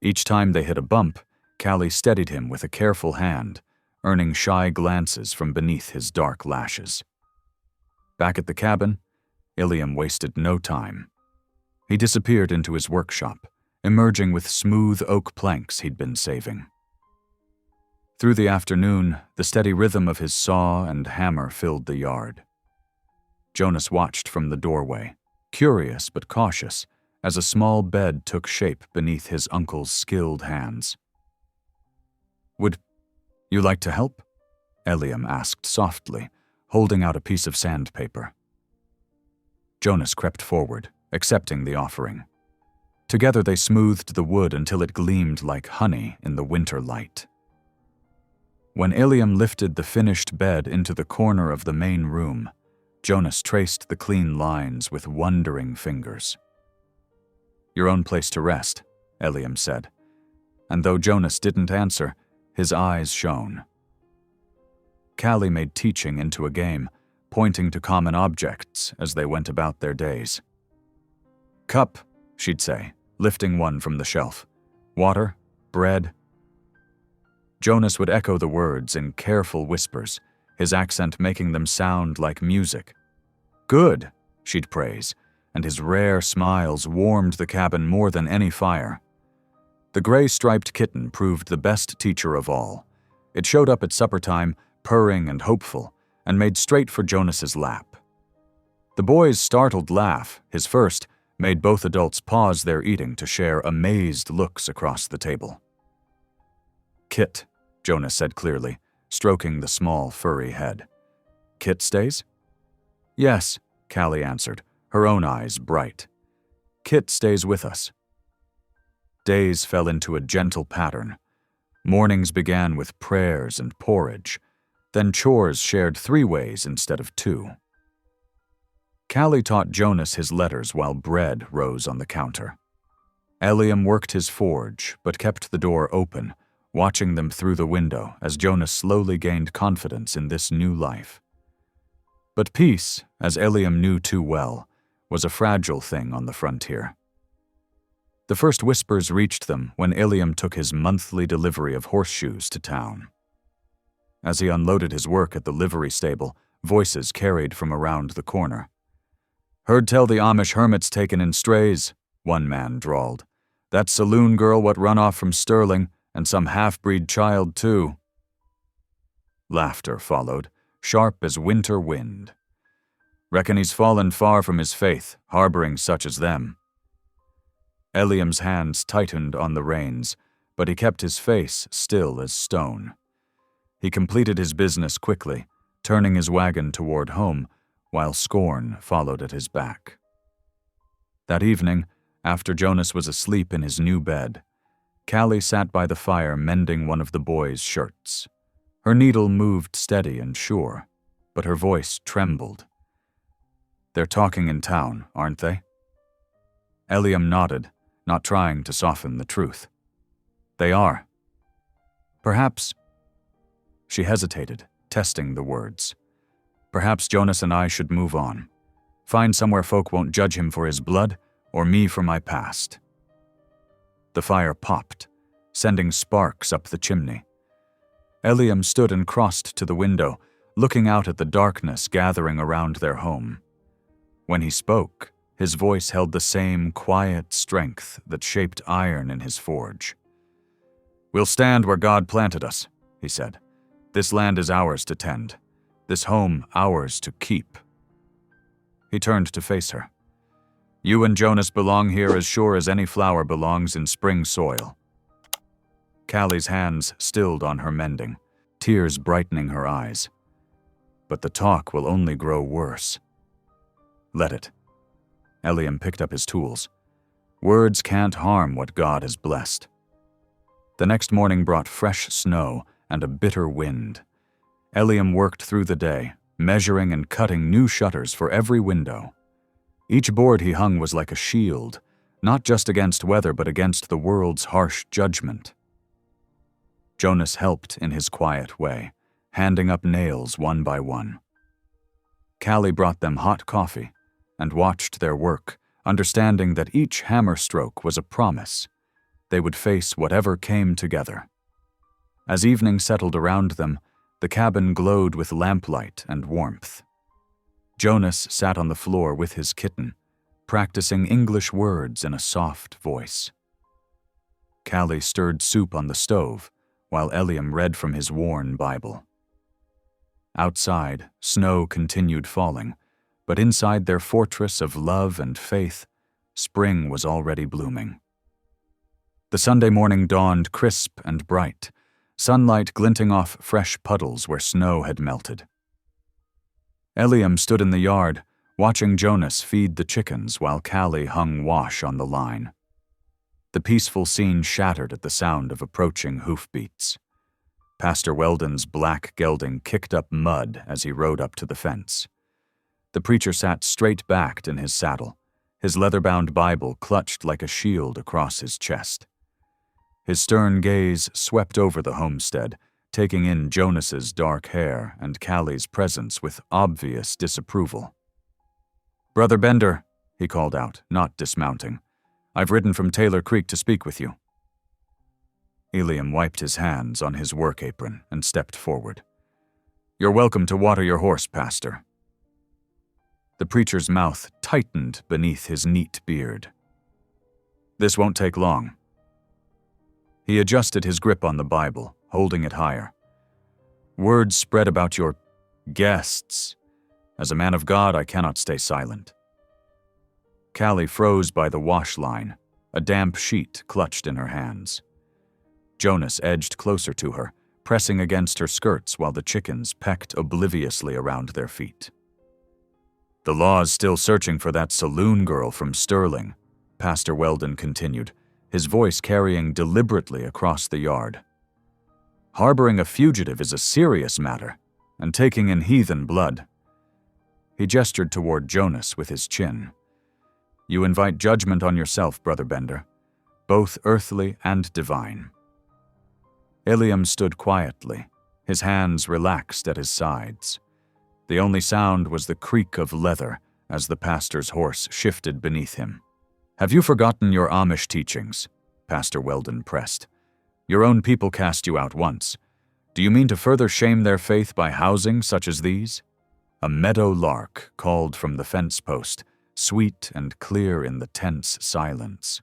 Each time they hit a bump, Callie steadied him with a careful hand, earning shy glances from beneath his dark lashes. Back at the cabin, Ilium wasted no time. He disappeared into his workshop, emerging with smooth oak planks he'd been saving. Through the afternoon, the steady rhythm of his saw and hammer filled the yard. Jonas watched from the doorway, curious but cautious, as a small bed took shape beneath his uncle's skilled hands. "Would you like to help?" Ilium asked softly, holding out a piece of sandpaper. Jonas crept forward, accepting the offering. Together they smoothed the wood until it gleamed like honey in the winter light. When Ilium lifted the finished bed into the corner of the main room, Jonas traced the clean lines with wondering fingers. "Your own place to rest," Ilium said, and though Jonas didn't answer, his eyes shone. Callie made teaching into a game, pointing to common objects as they went about their days. "Cup," she'd say, lifting one from the shelf. "Water, bread." Jonas would echo the words in careful whispers, his accent making them sound like music. "Good," she'd praise, and his rare smiles warmed the cabin more than any fire. The gray-striped kitten proved the best teacher of all. It showed up at supper time, purring and hopeful, and made straight for Jonas's lap. The boy's startled laugh, his first, made both adults pause their eating to share amazed looks across the table. "Kit," Jonas said clearly, stroking the small, furry head. "Kit stays?" "Yes," Callie answered, her own eyes bright. "Kit stays with us." Days fell into a gentle pattern. Mornings began with prayers and porridge, then chores shared 3 ways instead of 2. Callie taught Jonas his letters while bread rose on the counter. Ilium worked his forge, but kept the door open, watching them through the window as Jonas slowly gained confidence in this new life. But peace, as Ilium knew too well, was a fragile thing on the frontier. The first whispers reached them when Ilium took his monthly delivery of horseshoes to town. As he unloaded his work at the livery stable, voices carried from around the corner. "Heard tell the Amish hermit's taken in strays," one man drawled. "That saloon girl what run off from Sterling, and some half-breed child, too." Laughter followed, sharp as winter wind. "Reckon he's fallen far from his faith, harboring such as them." Ilium's hands tightened on the reins, but he kept his face still as stone. He completed his business quickly, turning his wagon toward home, while scorn followed at his back. That evening, after Jonas was asleep in his new bed, Callie sat by the fire mending one of the boys' shirts. Her needle moved steady and sure, but her voice trembled. "They're talking in town, aren't they?" Ilium nodded, not trying to soften the truth. "They are." "Perhaps—" She hesitated, testing the words. "Perhaps Jonas and I should move on. Find somewhere folk won't judge him for his blood, or me for my past." The fire popped, sending sparks up the chimney. Ilium stood and crossed to the window, looking out at the darkness gathering around their home. When he spoke, his voice held the same quiet strength that shaped iron in his forge. "We'll stand where God planted us," he said. "This land is ours to tend. This home ours to keep." He turned to face her. "You and Jonas belong here as sure as any flower belongs in spring soil." Callie's hands stilled on her mending, tears brightening her eyes. "But the talk will only grow worse." "Let it." Ilium picked up his tools. "Words can't harm what God has blessed." The next morning brought fresh snow and a bitter wind. Ilium worked through the day, measuring and cutting new shutters for every window. Each board he hung was like a shield, not just against weather but against the world's harsh judgment. Jonas helped in his quiet way, handing up nails one by one. Callie brought them hot coffee and watched their work, understanding that each hammer stroke was a promise. They would face whatever came together. As evening settled around them, the cabin glowed with lamplight and warmth. Jonas sat on the floor with his kitten, practicing English words in a soft voice. Callie stirred soup on the stove, while Eliam read from his worn Bible. Outside, snow continued falling, but inside their fortress of love and faith, spring was already blooming. The Sunday morning dawned crisp and bright, sunlight glinting off fresh puddles where snow had melted. Eliam stood in the yard, watching Jonas feed the chickens while Callie hung wash on the line. The peaceful scene shattered at the sound of approaching hoofbeats. Pastor Weldon's black gelding kicked up mud as he rode up to the fence. The preacher sat straight-backed in his saddle, his leather-bound Bible clutched like a shield across his chest. His stern gaze swept over the homestead, taking in Jonas's dark hair and Callie's presence with obvious disapproval. "Brother Bender," he called out, not dismounting, "I've ridden from Taylor Creek to speak with you." Eliam wiped his hands on his work apron and stepped forward. "You're welcome to water your horse, Pastor." The preacher's mouth tightened beneath his neat beard. "This won't take long." He adjusted his grip on the Bible, holding it higher. "Word spread about your guests. As a man of God, I cannot stay silent." Callie froze by the wash line, a damp sheet clutched in her hands. Jonas edged closer to her, pressing against her skirts while the chickens pecked obliviously around their feet. "The law's still searching for that saloon girl from Sterling," Pastor Weldon continued, his voice carrying deliberately across the yard. "Harboring a fugitive is a serious matter, and taking in heathen blood." He gestured toward Jonas with his chin. "You invite judgment on yourself, Brother Bender, both earthly and divine." Eliam stood quietly, his hands relaxed at his sides. The only sound was the creak of leather as the pastor's horse shifted beneath him. "Have you forgotten your Amish teachings?" Pastor Weldon pressed. "Your own people cast you out once. Do you mean to further shame their faith by housing such as these?" A meadow lark called from the fence post, sweet and clear in the tense silence.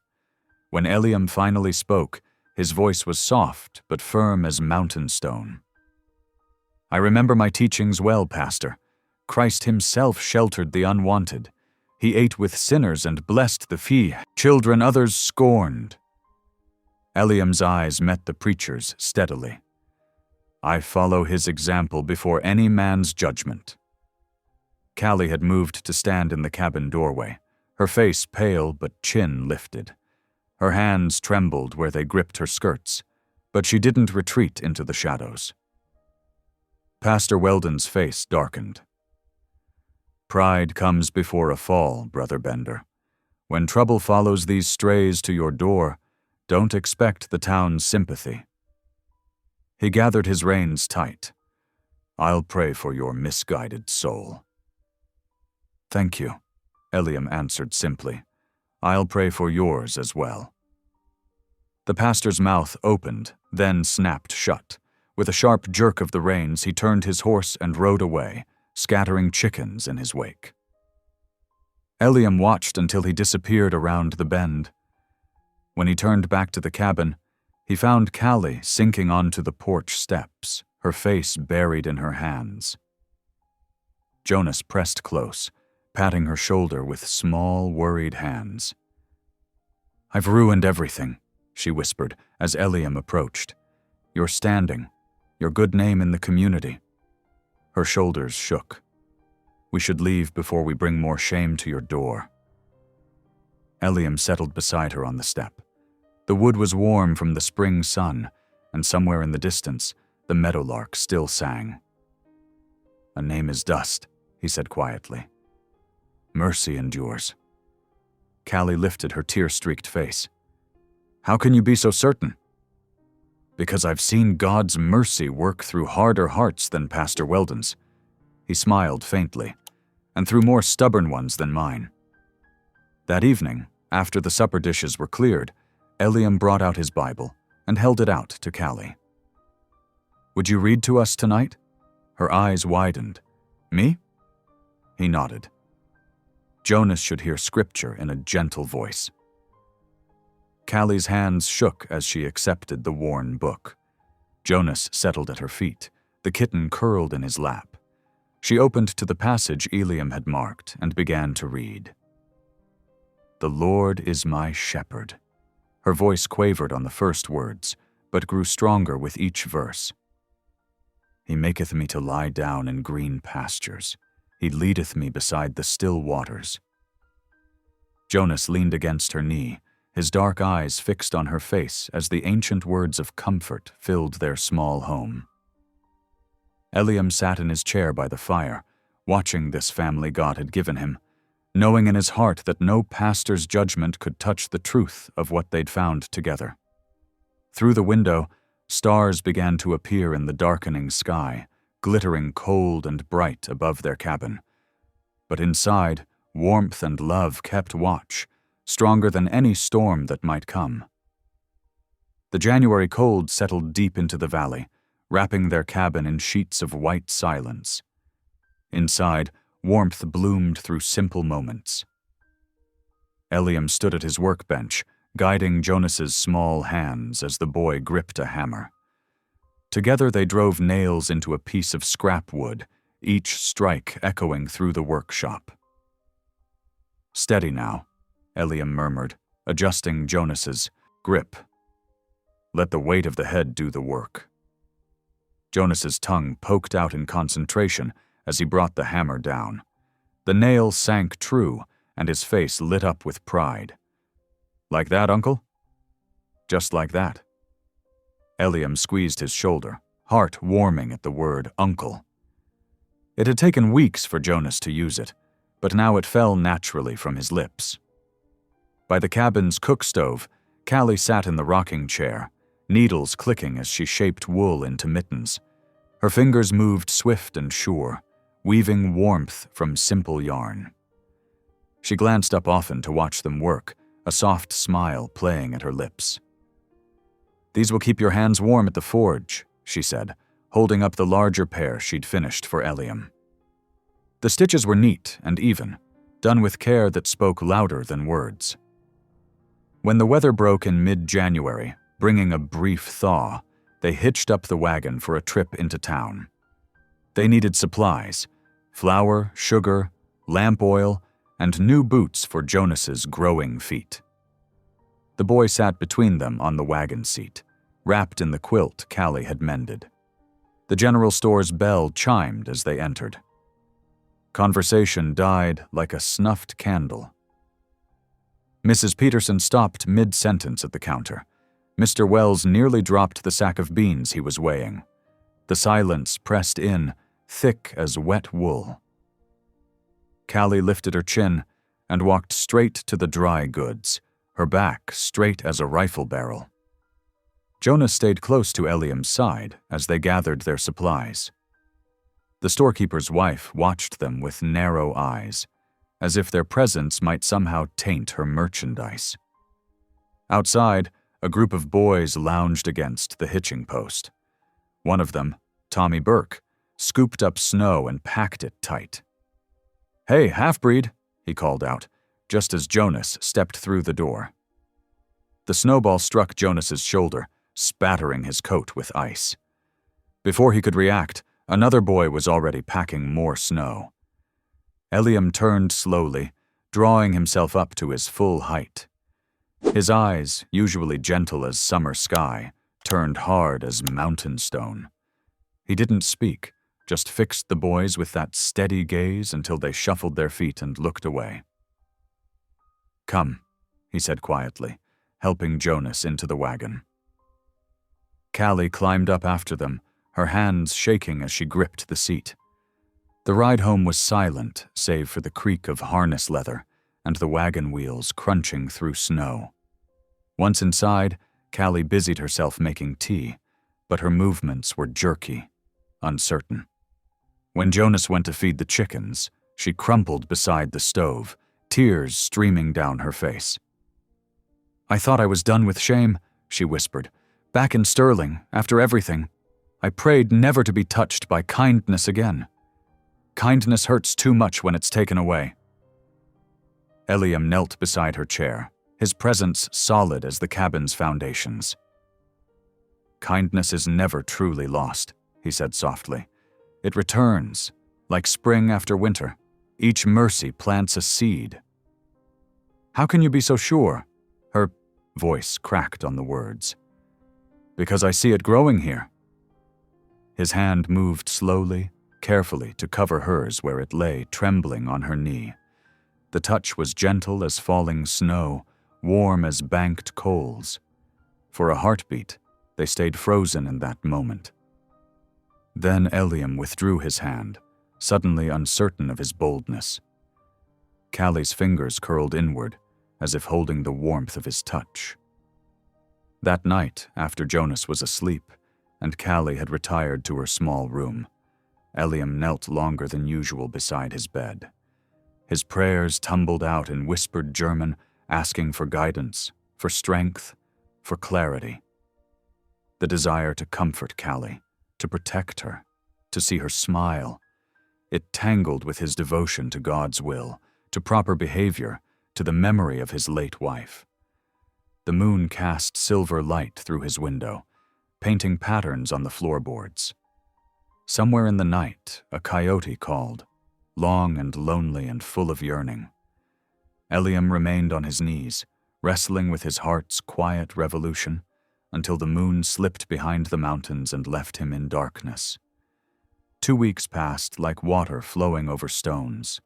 When Eliam finally spoke, his voice was soft but firm as mountain stone. "I remember my teachings well, Pastor. Christ himself sheltered the unwanted. He ate with sinners and blessed the children others scorned." Eliam's eyes met the preacher's steadily. "I follow his example before any man's judgment." Callie had moved to stand in the cabin doorway, her face pale but chin lifted. Her hands trembled where they gripped her skirts, but she didn't retreat into the shadows. Pastor Weldon's face darkened. "Pride comes before a fall, Brother Bender. When trouble follows these strays to your door, don't expect the town's sympathy." He gathered his reins tight. "I'll pray for your misguided soul." "Thank you," Eliam answered simply. "I'll pray for yours as well." The pastor's mouth opened, then snapped shut. With a sharp jerk of the reins, he turned his horse and rode away, scattering chickens in his wake. Eliam watched until he disappeared around the bend. When he turned back to the cabin, he found Callie sinking onto the porch steps, her face buried in her hands. Jonas pressed close, patting her shoulder with small, worried hands. "I've ruined everything," she whispered as Eliam approached. "Your standing, your good name in the community." Her shoulders shook. "We should leave before we bring more shame to your door." Eliam settled beside her on the step. The wood was warm from the spring sun, and somewhere in the distance, the meadowlark still sang. "A name is dust," he said quietly. "Mercy endures." Callie lifted her tear-streaked face. "How can you be so certain?" "Because I've seen God's mercy work through harder hearts than Pastor Weldon's." He smiled faintly, "and through more stubborn ones than mine." That evening, after the supper dishes were cleared, Eliam brought out his Bible and held it out to Callie. "Would you read to us tonight?" Her eyes widened. "Me?" He nodded. Jonas should hear scripture in a gentle voice. Callie's hands shook as she accepted the worn book. Jonas settled at her feet, the kitten curled in his lap. She opened to the passage Eliam had marked and began to read. "The Lord is my shepherd." Her voice quavered on the first words, but grew stronger with each verse. "He maketh me to lie down in green pastures. He leadeth me beside the still waters." Jonas leaned against her knee, his dark eyes fixed on her face as the ancient words of comfort filled their small home. Eliam sat in his chair by the fire, watching this family God had given him, knowing in his heart that no pastor's judgment could touch the truth of what they'd found together. Through the window, stars began to appear in the darkening sky, glittering cold and bright above their cabin. But inside, warmth and love kept watch, stronger than any storm that might come. The January cold settled deep into the valley, wrapping their cabin in sheets of white silence. Inside, warmth bloomed through simple moments. Eliam stood at his workbench, guiding Jonas's small hands as the boy gripped a hammer. Together they drove nails into a piece of scrap wood, each strike echoing through the workshop. "Steady now," Eliam murmured, adjusting Jonas's grip. "Let the weight of the head do the work." Jonas's tongue poked out in concentration as he brought the hammer down. The nail sank true, and his face lit up with pride. "Like that, Uncle?" "Just like that." Eliam squeezed his shoulder, heart warming at the word uncle. It had taken weeks for Jonas to use it, but now it fell naturally from his lips. By the cabin's cook stove, Callie sat in the rocking chair, needles clicking as she shaped wool into mittens. Her fingers moved swift and sure, weaving warmth from simple yarn. She glanced up often to watch them work, a soft smile playing at her lips. "These will keep your hands warm at the forge," she said, holding up the larger pair she'd finished for Eliam. The stitches were neat and even, done with care that spoke louder than words. When the weather broke in mid-January, bringing a brief thaw, they hitched up the wagon for a trip into town. They needed supplies: flour, sugar, lamp oil, and new boots for Jonas's growing feet. The boy sat between them on the wagon seat, wrapped in the quilt Callie had mended. The general store's bell chimed as they entered. Conversation died like a snuffed candle. Mrs. Peterson stopped mid-sentence at the counter. Mr. Wells nearly dropped the sack of beans he was weighing. The silence pressed in, thick as wet wool. Callie lifted her chin and walked straight to the dry goods, her back straight as a rifle barrel. Jonas stayed close to Eliam's side as they gathered their supplies. The storekeeper's wife watched them with narrow eyes, as if their presence might somehow taint her merchandise. Outside, a group of boys lounged against the hitching post. One of them, Tommy Burke, scooped up snow and packed it tight. "Hey, half-breed," he called out, just as Jonas stepped through the door. The snowball struck Jonas's shoulder, spattering his coat with ice. Before he could react, another boy was already packing more snow. Eliam turned slowly, drawing himself up to his full height. His eyes, usually gentle as summer sky, turned hard as mountain stone. He didn't speak, just fixed the boys with that steady gaze until they shuffled their feet and looked away. "Come," he said quietly, helping Jonas into the wagon. Callie climbed up after them, her hands shaking as she gripped the seat. The ride home was silent, save for the creak of harness leather and the wagon wheels crunching through snow. Once inside, Callie busied herself making tea, but her movements were jerky, uncertain. When Jonas went to feed the chickens, she crumpled beside the stove, tears streaming down her face. "I thought I was done with shame," she whispered. "Back in Sterling, after everything. I prayed never to be touched by kindness again. Kindness hurts too much when it's taken away." Eliam knelt beside her chair, his presence solid as the cabin's foundations. "Kindness is never truly lost," he said softly. "It returns, like spring after winter. Each mercy plants a seed." "How can you be so sure?" Her voice cracked on the words. "Because I see it growing here." His hand moved slowly, carefully to cover hers where it lay trembling on her knee. The touch was gentle as falling snow, warm as banked coals. For a heartbeat, they stayed frozen in that moment. Then Eliam withdrew his hand, suddenly uncertain of his boldness. Callie's fingers curled inward, as if holding the warmth of his touch. That night, after Jonas was asleep, and Callie had retired to her small room, Eliam knelt longer than usual beside his bed. His prayers tumbled out in whispered German, asking for guidance, for strength, for clarity. The desire to comfort Callie, to protect her, to see her smile. It tangled with his devotion to God's will, to proper behavior, to the memory of his late wife. The moon cast silver light through his window, painting patterns on the floorboards. Somewhere in the night, a coyote called, long and lonely and full of yearning. Eliam remained on his knees, wrestling with his heart's quiet revolution, until the moon slipped behind the mountains and left him in darkness. 2 weeks passed like water flowing over stones.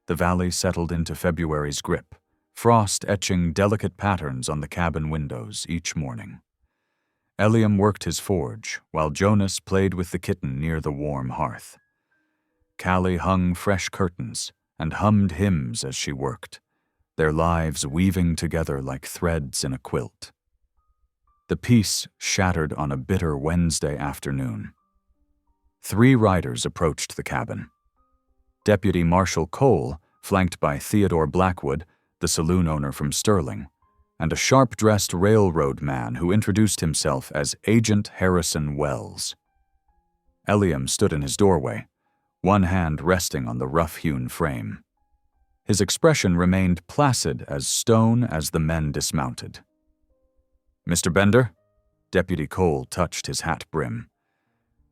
The valley settled into February's grip, frost etching delicate patterns on the cabin windows each morning. Eliam worked his forge, while Jonas played with the kitten near the warm hearth. Callie hung fresh curtains and hummed hymns as she worked, their lives weaving together like threads in a quilt. The peace shattered on a bitter Wednesday afternoon. 3 riders approached the cabin. Deputy Marshal Cole, flanked by Theodore Blackwood, the saloon owner from Sterling, and a sharp-dressed railroad man who introduced himself as Agent Harrison Wells. Eliam stood in his doorway, one hand resting on the rough-hewn frame. His expression remained placid as stone as the men dismounted. "Mr. Bender?" Deputy Cole touched his hat brim.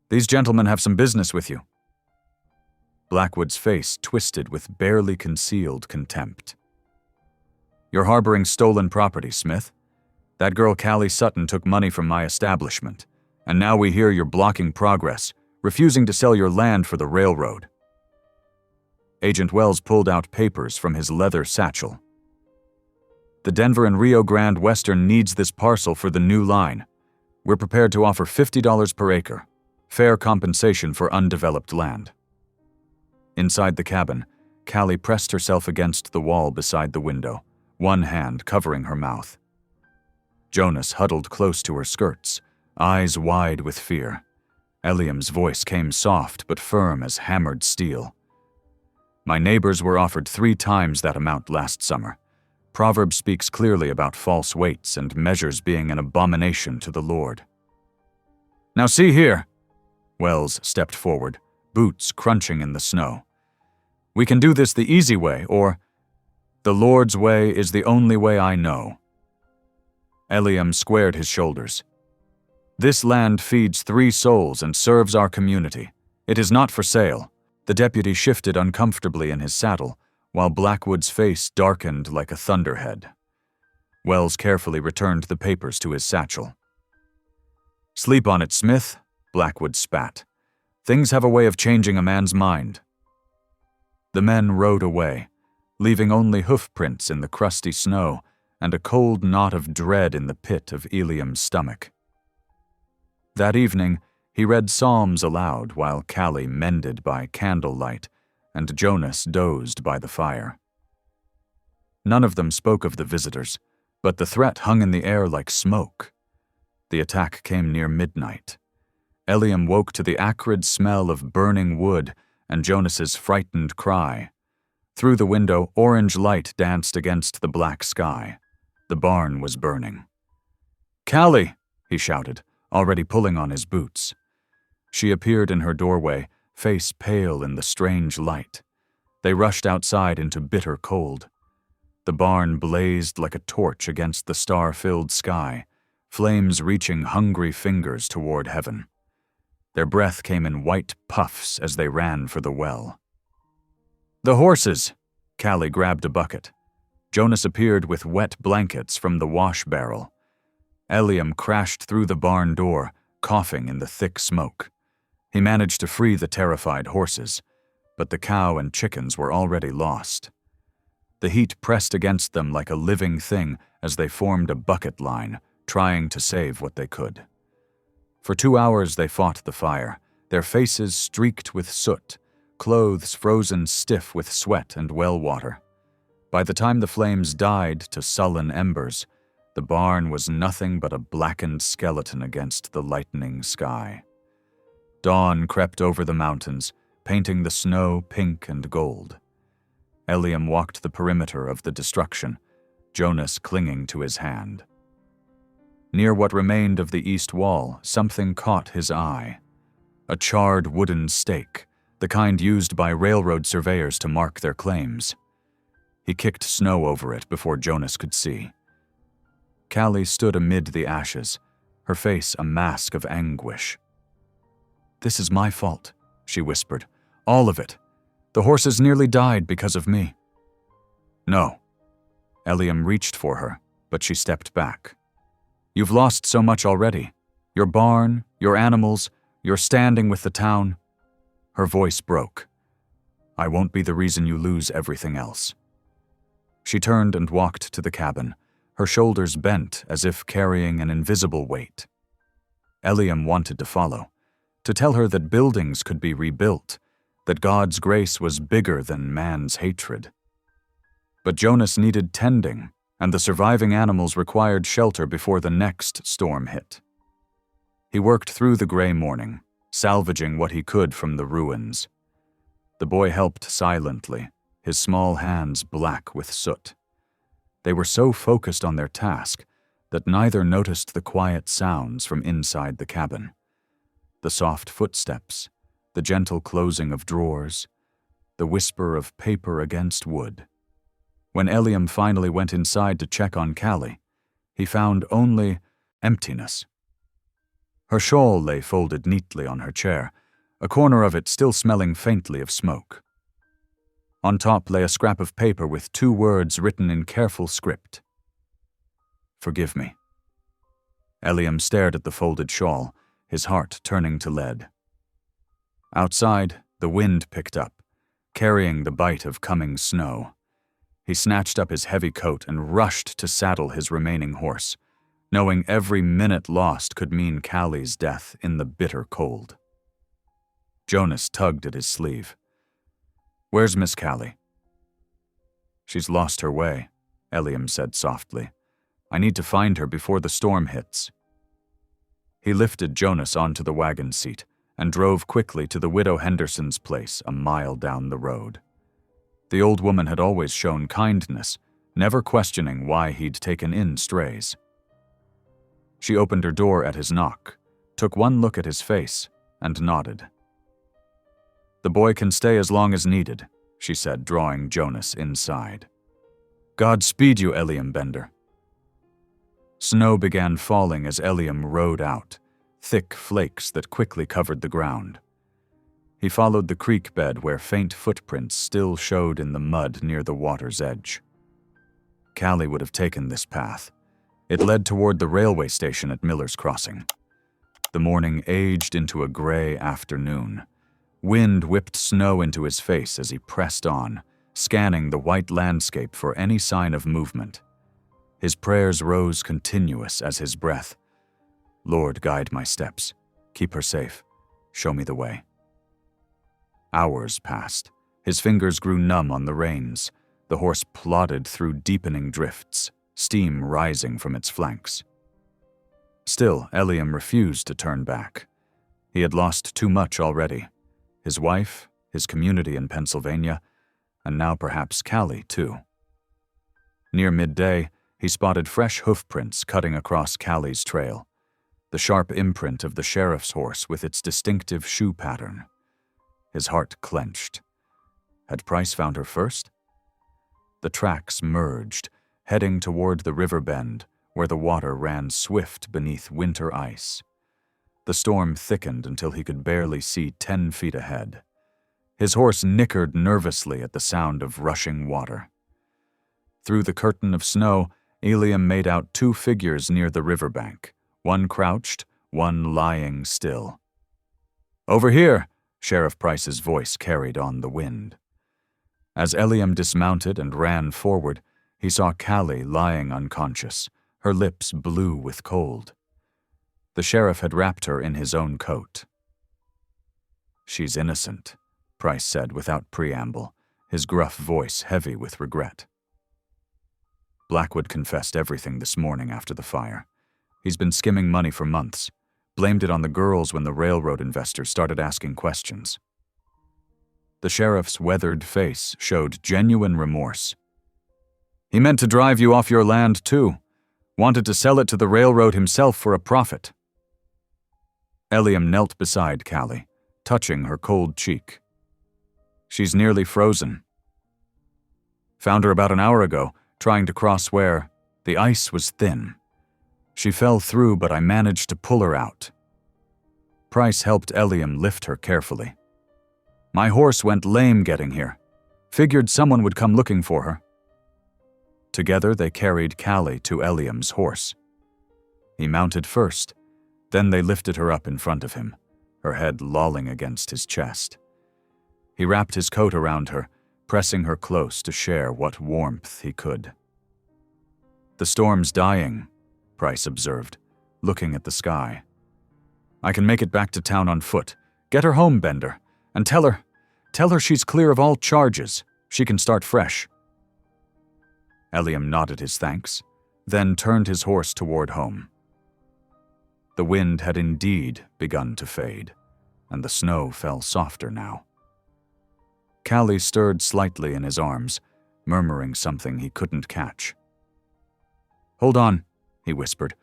"These gentlemen have some business with you." Blackwood's face twisted with barely concealed contempt. "You're harboring stolen property, Smith. That girl Callie Sutton took money from my establishment, and now we hear you're blocking progress, refusing to sell your land for the railroad." Agent Wells pulled out papers from his leather satchel. "The Denver and Rio Grande Western needs this parcel for the new line. We're prepared to offer $50 per acre, fair compensation for undeveloped land." Inside the cabin, Callie pressed herself against the wall beside the window, one hand covering her mouth. Jonas huddled close to her skirts, eyes wide with fear. Eliam's voice came soft but firm as hammered steel. "My neighbors were offered 3 times that amount last summer. Proverbs speaks clearly about false weights and measures being an abomination to the Lord." "Now see here." Wells stepped forward, boots crunching in the snow. "We can do this the easy way, or the Lord's way is the only way I know." Eliam squared his shoulders. "This land feeds 3 souls and serves our community. It is not for sale." The deputy shifted uncomfortably in his saddle, while Blackwood's face darkened like a thunderhead. Wells carefully returned the papers to his satchel. "Sleep on it, Smith," Blackwood spat. "Things have a way of changing a man's mind." The men rode away, leaving only hoof prints in the crusty snow and a cold knot of dread in the pit of Eliam's stomach. That evening, He read psalms aloud while Callie mended by candlelight and Jonas dozed by the fire. None of them spoke of the visitors, but the threat hung in the air like smoke. The attack came near midnight. Eliam woke to the acrid smell of burning wood and Jonas's frightened cry. Through the window, orange light danced against the black sky. The barn was burning. "Callie!" he shouted, already pulling on his boots. She appeared in her doorway, face pale in the strange light. They rushed outside into bitter cold. The barn blazed like a torch against the star-filled sky, flames reaching hungry fingers toward heaven. Their breath came in white puffs as they ran for the well. "The horses!" Callie grabbed a bucket. Jonas appeared with wet blankets from the wash barrel. Eliam crashed through the barn door, coughing in the thick smoke. He managed to free the terrified horses, but the cow and chickens were already lost. The heat pressed against them like a living thing as they formed a bucket line, trying to save what they could. For 2 hours they fought the fire, their faces streaked with soot, clothes frozen stiff with sweat and well water. By the time the flames died to sullen embers, the barn was nothing but a blackened skeleton against the lightening sky. Dawn crept over the mountains, painting the snow pink and gold. Eliam walked the perimeter of the destruction, Jonas clinging to his hand. Near what remained of the east wall, something caught his eye. A charred wooden stake, the kind used by railroad surveyors to mark their claims. He kicked snow over it before Jonas could see. Callie stood amid the ashes, her face a mask of anguish. "This is my fault," she whispered. "All of it. The horses nearly died because of me." "No." Eliam reached for her, but she stepped back. "You've lost so much already. Your barn, your animals, your standing with the town." Her voice broke. "I won't be the reason you lose everything else." She turned and walked to the cabin, her shoulders bent as if carrying an invisible weight. Eliam wanted to follow, to tell her that buildings could be rebuilt, that God's grace was bigger than man's hatred. But Jonas needed tending, and the surviving animals required shelter before the next storm hit. He worked through the gray morning, salvaging what he could from the ruins. The boy helped silently, his small hands black with soot. They were so focused on their task that neither noticed the quiet sounds from inside the cabin. The soft footsteps, the gentle closing of drawers, the whisper of paper against wood. When Eliam finally went inside to check on Callie, he found only emptiness. Her shawl lay folded neatly on her chair, a corner of it still smelling faintly of smoke. On top lay a scrap of paper with 2 words written in careful script. "Forgive me." Eliam stared at the folded shawl, his heart turning to lead. Outside, the wind picked up, carrying the bite of coming snow. He snatched up his heavy coat and rushed to saddle his remaining horse, knowing every minute lost could mean Callie's death in the bitter cold. Jonas tugged at his sleeve. "Where's Miss Callie?" "She's lost her way," Eliam said softly. "I need to find her before the storm hits." He lifted Jonas onto the wagon seat and drove quickly to the widow Henderson's place a mile down the road. The old woman had always shown kindness, never questioning why he'd taken in strays. She opened her door at his knock, took one look at his face, and nodded. "The boy can stay as long as needed," she said, drawing Jonas inside. "God speed you, Eliam Bender." Snow began falling as Eliam rode out, thick flakes that quickly covered the ground. He followed the creek bed where faint footprints still showed in the mud near the water's edge. Callie would have taken this path. It led toward the railway station at Miller's Crossing. The morning aged into a gray afternoon. Wind whipped snow into his face as he pressed on, scanning the white landscape for any sign of movement. His prayers rose continuous as his breath. "Lord, guide my steps. Keep her safe. show me the way." Hours passed. His fingers grew numb on the reins. The horse plodded through deepening drifts, steam rising from its flanks. Still, Eliam refused to turn back. He had lost too much already. His wife, his community in Pennsylvania, and now perhaps Callie, too. Near midday, he spotted fresh hoofprints cutting across Callie's trail, the sharp imprint of the sheriff's horse with its distinctive shoe pattern. His heart clenched. Had Price found her first? The tracks merged, heading toward the river bend, where the water ran swift beneath winter ice. The storm thickened until he could barely see 10 feet ahead. His horse nickered nervously at the sound of rushing water. Through the curtain of snow, Eliam made out 2 figures near the riverbank, one crouched, one lying still. "Over here!" Sheriff Price's voice carried on the wind. As Eliam dismounted and ran forward, he saw Callie lying unconscious, her lips blue with cold. The sheriff had wrapped her in his own coat. "She's innocent," Price said without preamble, his gruff voice heavy with regret. Blackwood confessed everything this morning after the fire. He's been skimming money for months, blamed it on the girls when the railroad investors started asking questions. The sheriff's weathered face showed genuine remorse. "He meant to drive you off your land, too. Wanted to sell it to the railroad himself for a profit." Eliam knelt beside Callie, touching her cold cheek. "She's nearly frozen. Found her about an hour ago, trying to cross where the ice was thin. She fell through, but I managed to pull her out." Price helped Eliam lift her carefully. "My horse went lame getting here. Figured someone would come looking for her." Together they carried Callie to Eliam's horse. He mounted first, then they lifted her up in front of him, her head lolling against his chest. He wrapped his coat around her, pressing her close to share what warmth he could. "The storm's dying," Price observed, looking at the sky. "I can make it back to town on foot. Get her home, Bender, and tell her she's clear of all charges. She can start fresh." Eliam nodded his thanks, then turned his horse toward home. The wind had indeed begun to fade, and the snow fell softer now. Callie stirred slightly in his arms, murmuring something he couldn't catch. "Hold on," he whispered,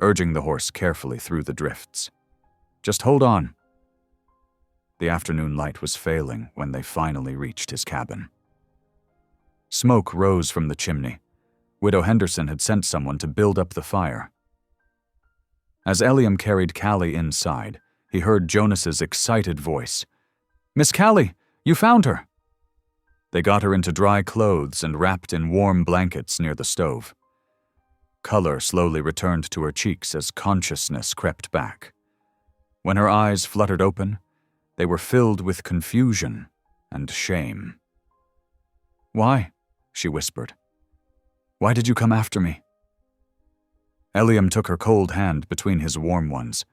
urging the horse carefully through the drifts. "Just hold on." The afternoon light was failing when they finally reached his cabin. Smoke rose from the chimney. Widow Henderson had sent someone to build up the fire. As Eliam carried Callie inside, he heard Jonas's excited voice. "Miss Callie, you found her!" They got her into dry clothes and wrapped in warm blankets near the stove. Color slowly returned to her cheeks as consciousness crept back. When her eyes fluttered open, they were filled with confusion and shame. "Why?" she whispered. "Why did you come after me?" Eliam took her cold hand between his warm ones.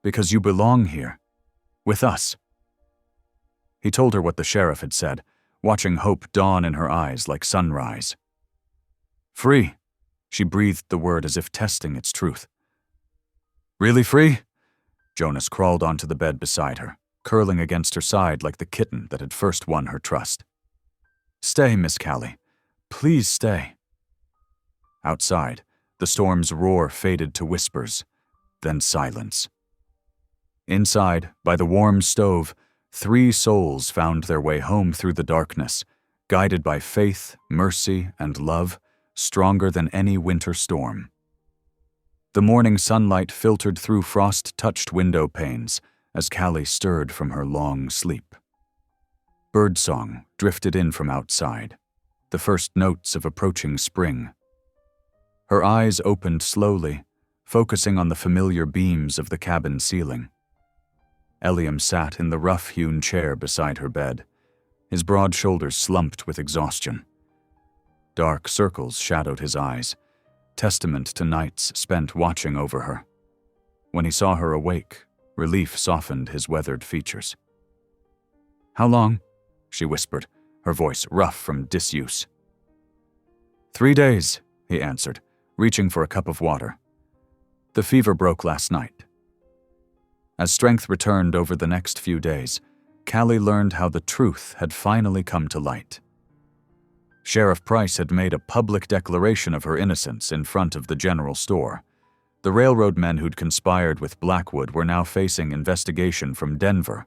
"Because you belong here. With us." He told her what the sheriff had said, watching hope dawn in her eyes like sunrise. "Free," she breathed the word as if testing its truth. "Really free?" Jonas crawled onto the bed beside her, curling against her side like the kitten that had first won her trust. "Stay, Miss Callie. Please stay." Outside, the storm's roar faded to whispers, then silence. Inside, by the warm stove, 3 souls found their way home through the darkness, guided by faith, mercy, and love, stronger than any winter storm. The morning sunlight filtered through frost-touched window panes as Callie stirred from her long sleep. Birdsong drifted in from outside, the first notes of approaching spring. Her eyes opened slowly, focusing on the familiar beams of the cabin ceiling. Eliam sat in the rough-hewn chair beside her bed, his broad shoulders slumped with exhaustion. Dark circles shadowed his eyes, testament to nights spent watching over her. When he saw her awake, Relief softened his weathered features. "How long?" she whispered, her voice rough from disuse. 3 days, he answered, reaching for a cup of water. "The fever broke last night." As strength returned over the next few days, Callie learned how the truth had finally come to light. Sheriff Price had made a public declaration of her innocence in front of the general store. The railroad men who'd conspired with Blackwood were now facing investigation from Denver.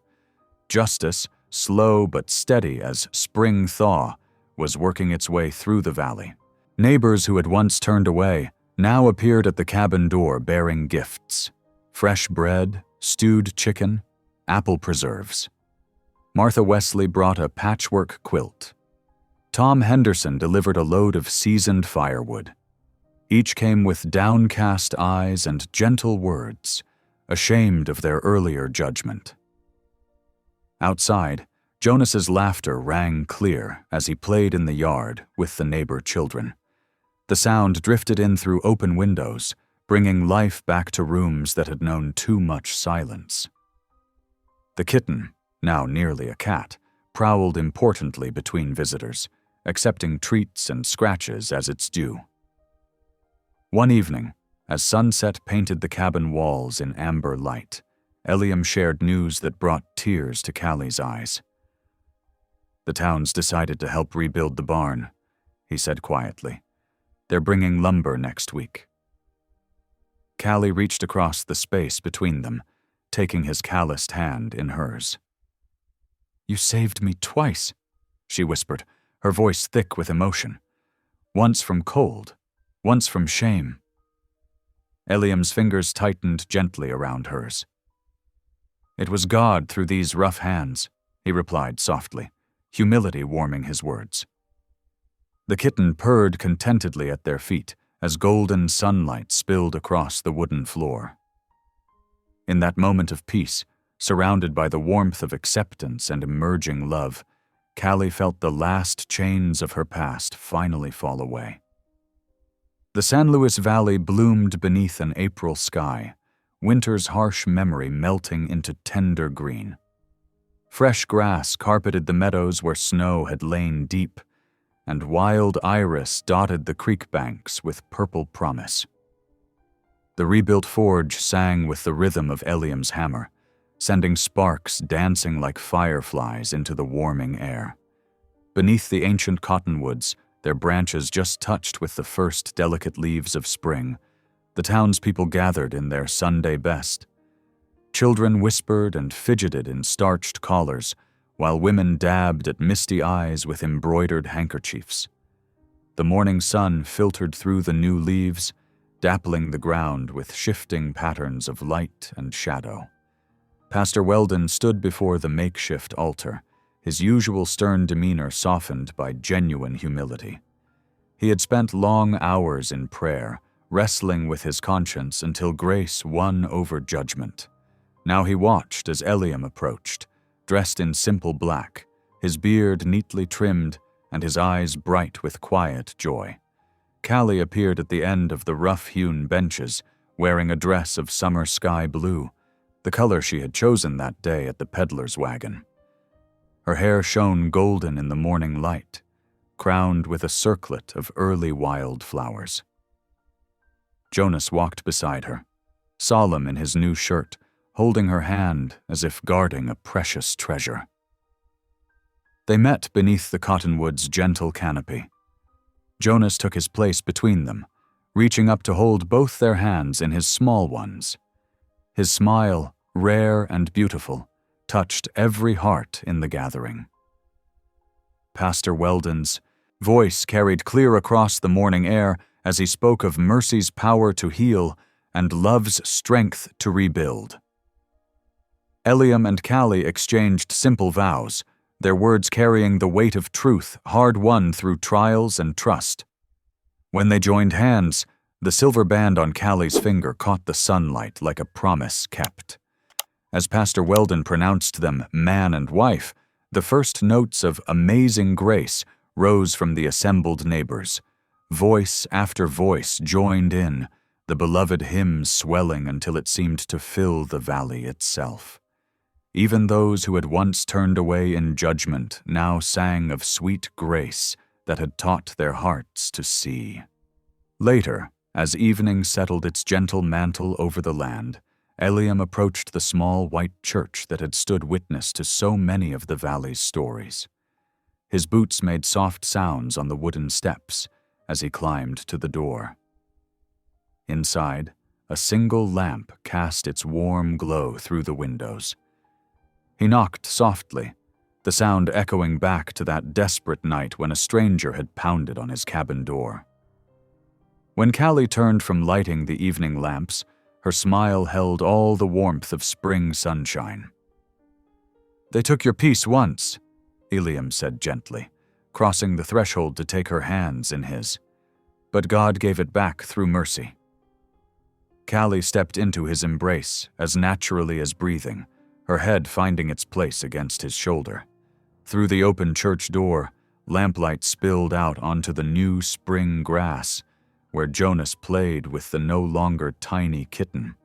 Justice, slow but steady as spring thaw, was working its way through the valley. Neighbors who had once turned away now appeared at the cabin door bearing gifts: fresh bread, stewed chicken, apple preserves. Martha Wesley brought a patchwork quilt. Tom Henderson delivered a load of seasoned firewood. Each came with downcast eyes and gentle words, ashamed of their earlier judgment. Outside, Jonas's laughter rang clear as he played in the yard with the neighbor children. The sound drifted in through open windows, bringing life back to rooms that had known too much silence. The kitten, now nearly a cat, prowled importantly between visitors, accepting treats and scratches as its due. One evening, as sunset painted the cabin walls in amber light, Eliam shared news that brought tears to Callie's eyes. "The town's decided to help rebuild the barn," he said quietly. "They're bringing lumber next week." Callie reached across the space between them, taking his calloused hand in hers. "You saved me twice," she whispered, her voice thick with emotion. "Once from cold, once from shame." Eliam's fingers tightened gently around hers. "It was God through these rough hands," he replied softly, humility warming his words. The kitten purred contentedly at their feet as golden sunlight spilled across the wooden floor. In that moment of peace, surrounded by the warmth of acceptance and emerging love, Callie felt the last chains of her past finally fall away. The San Luis Valley bloomed beneath an April sky, winter's harsh memory melting into tender green. Fresh grass carpeted the meadows where snow had lain deep, and wild iris dotted the creek banks with purple promise. The rebuilt forge sang with the rhythm of Eliam's hammer, sending sparks dancing like fireflies into the warming air. Beneath the ancient cottonwoods, their branches just touched with the first delicate leaves of spring, the townspeople gathered in their Sunday best. Children whispered and fidgeted in starched collars, while women dabbed at misty eyes with embroidered handkerchiefs. The morning sun filtered through the new leaves, dappling the ground with shifting patterns of light and shadow. Pastor Weldon stood before the makeshift altar, his usual stern demeanor softened by genuine humility. He had spent long hours in prayer, wrestling with his conscience until grace won over judgment. Now he watched as Eliam approached, dressed in simple black, his beard neatly trimmed and his eyes bright with quiet joy. Callie appeared at the end of the rough-hewn benches, wearing a dress of summer sky blue, the color she had chosen that day at the peddler's wagon. Her hair shone golden in the morning light, crowned with a circlet of early wild flowers. Jonas walked beside her, solemn in his new shirt, holding her hand as if guarding a precious treasure. They met beneath the cottonwood's gentle canopy. Jonas took his place between them, reaching up to hold both their hands in his small ones. His smile, rare and beautiful, touched every heart in the gathering. Pastor Weldon's voice carried clear across the morning air as he spoke of mercy's power to heal and love's strength to rebuild. Eliam and Callie exchanged simple vows, their words carrying the weight of truth hard-won through trials and trust. When they joined hands, the silver band on Callie's finger caught the sunlight like a promise kept. As Pastor Weldon pronounced them man and wife, the first notes of amazing grace rose from the assembled neighbors. Voice after voice joined in, the beloved hymn swelling until it seemed to fill the valley itself. Even those who had once turned away in judgment now sang of sweet grace that had taught their hearts to see. Later, as evening settled its gentle mantle over the land, Eliam approached the small white church that had stood witness to so many of the valley's stories. His boots made soft sounds on the wooden steps as he climbed to the door. Inside, a single lamp cast its warm glow through the windows. He knocked softly, the sound echoing back to that desperate night when a stranger had pounded on his cabin door. When Callie turned from lighting the evening lamps, her smile held all the warmth of spring sunshine. "They took your peace once," Eliam said gently, crossing the threshold to take her hands in his. "But God gave it back through mercy." Callie stepped into his embrace as naturally as breathing, her head finding its place against his shoulder. Through the open church door, lamplight spilled out onto the new spring grass, where Jonas played with the no longer tiny kitten.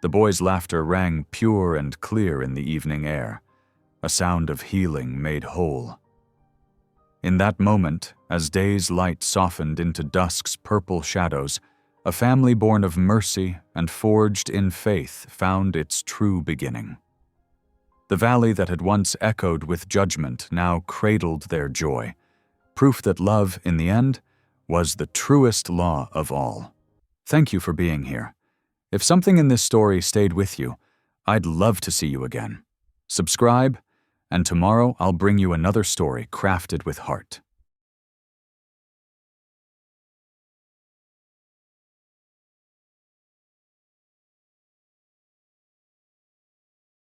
The boy's laughter rang pure and clear in the evening air, a sound of healing made whole. In that moment, as day's light softened into dusk's purple shadows, a family born of mercy and forged in faith found its true beginning. The valley that had once echoed with judgment now cradled their joy, proof that love, in the end, was the truest law of all. Thank you for being here. If something in this story stayed with you, I'd love to see you again. Subscribe, and tomorrow I'll bring you another story crafted with heart.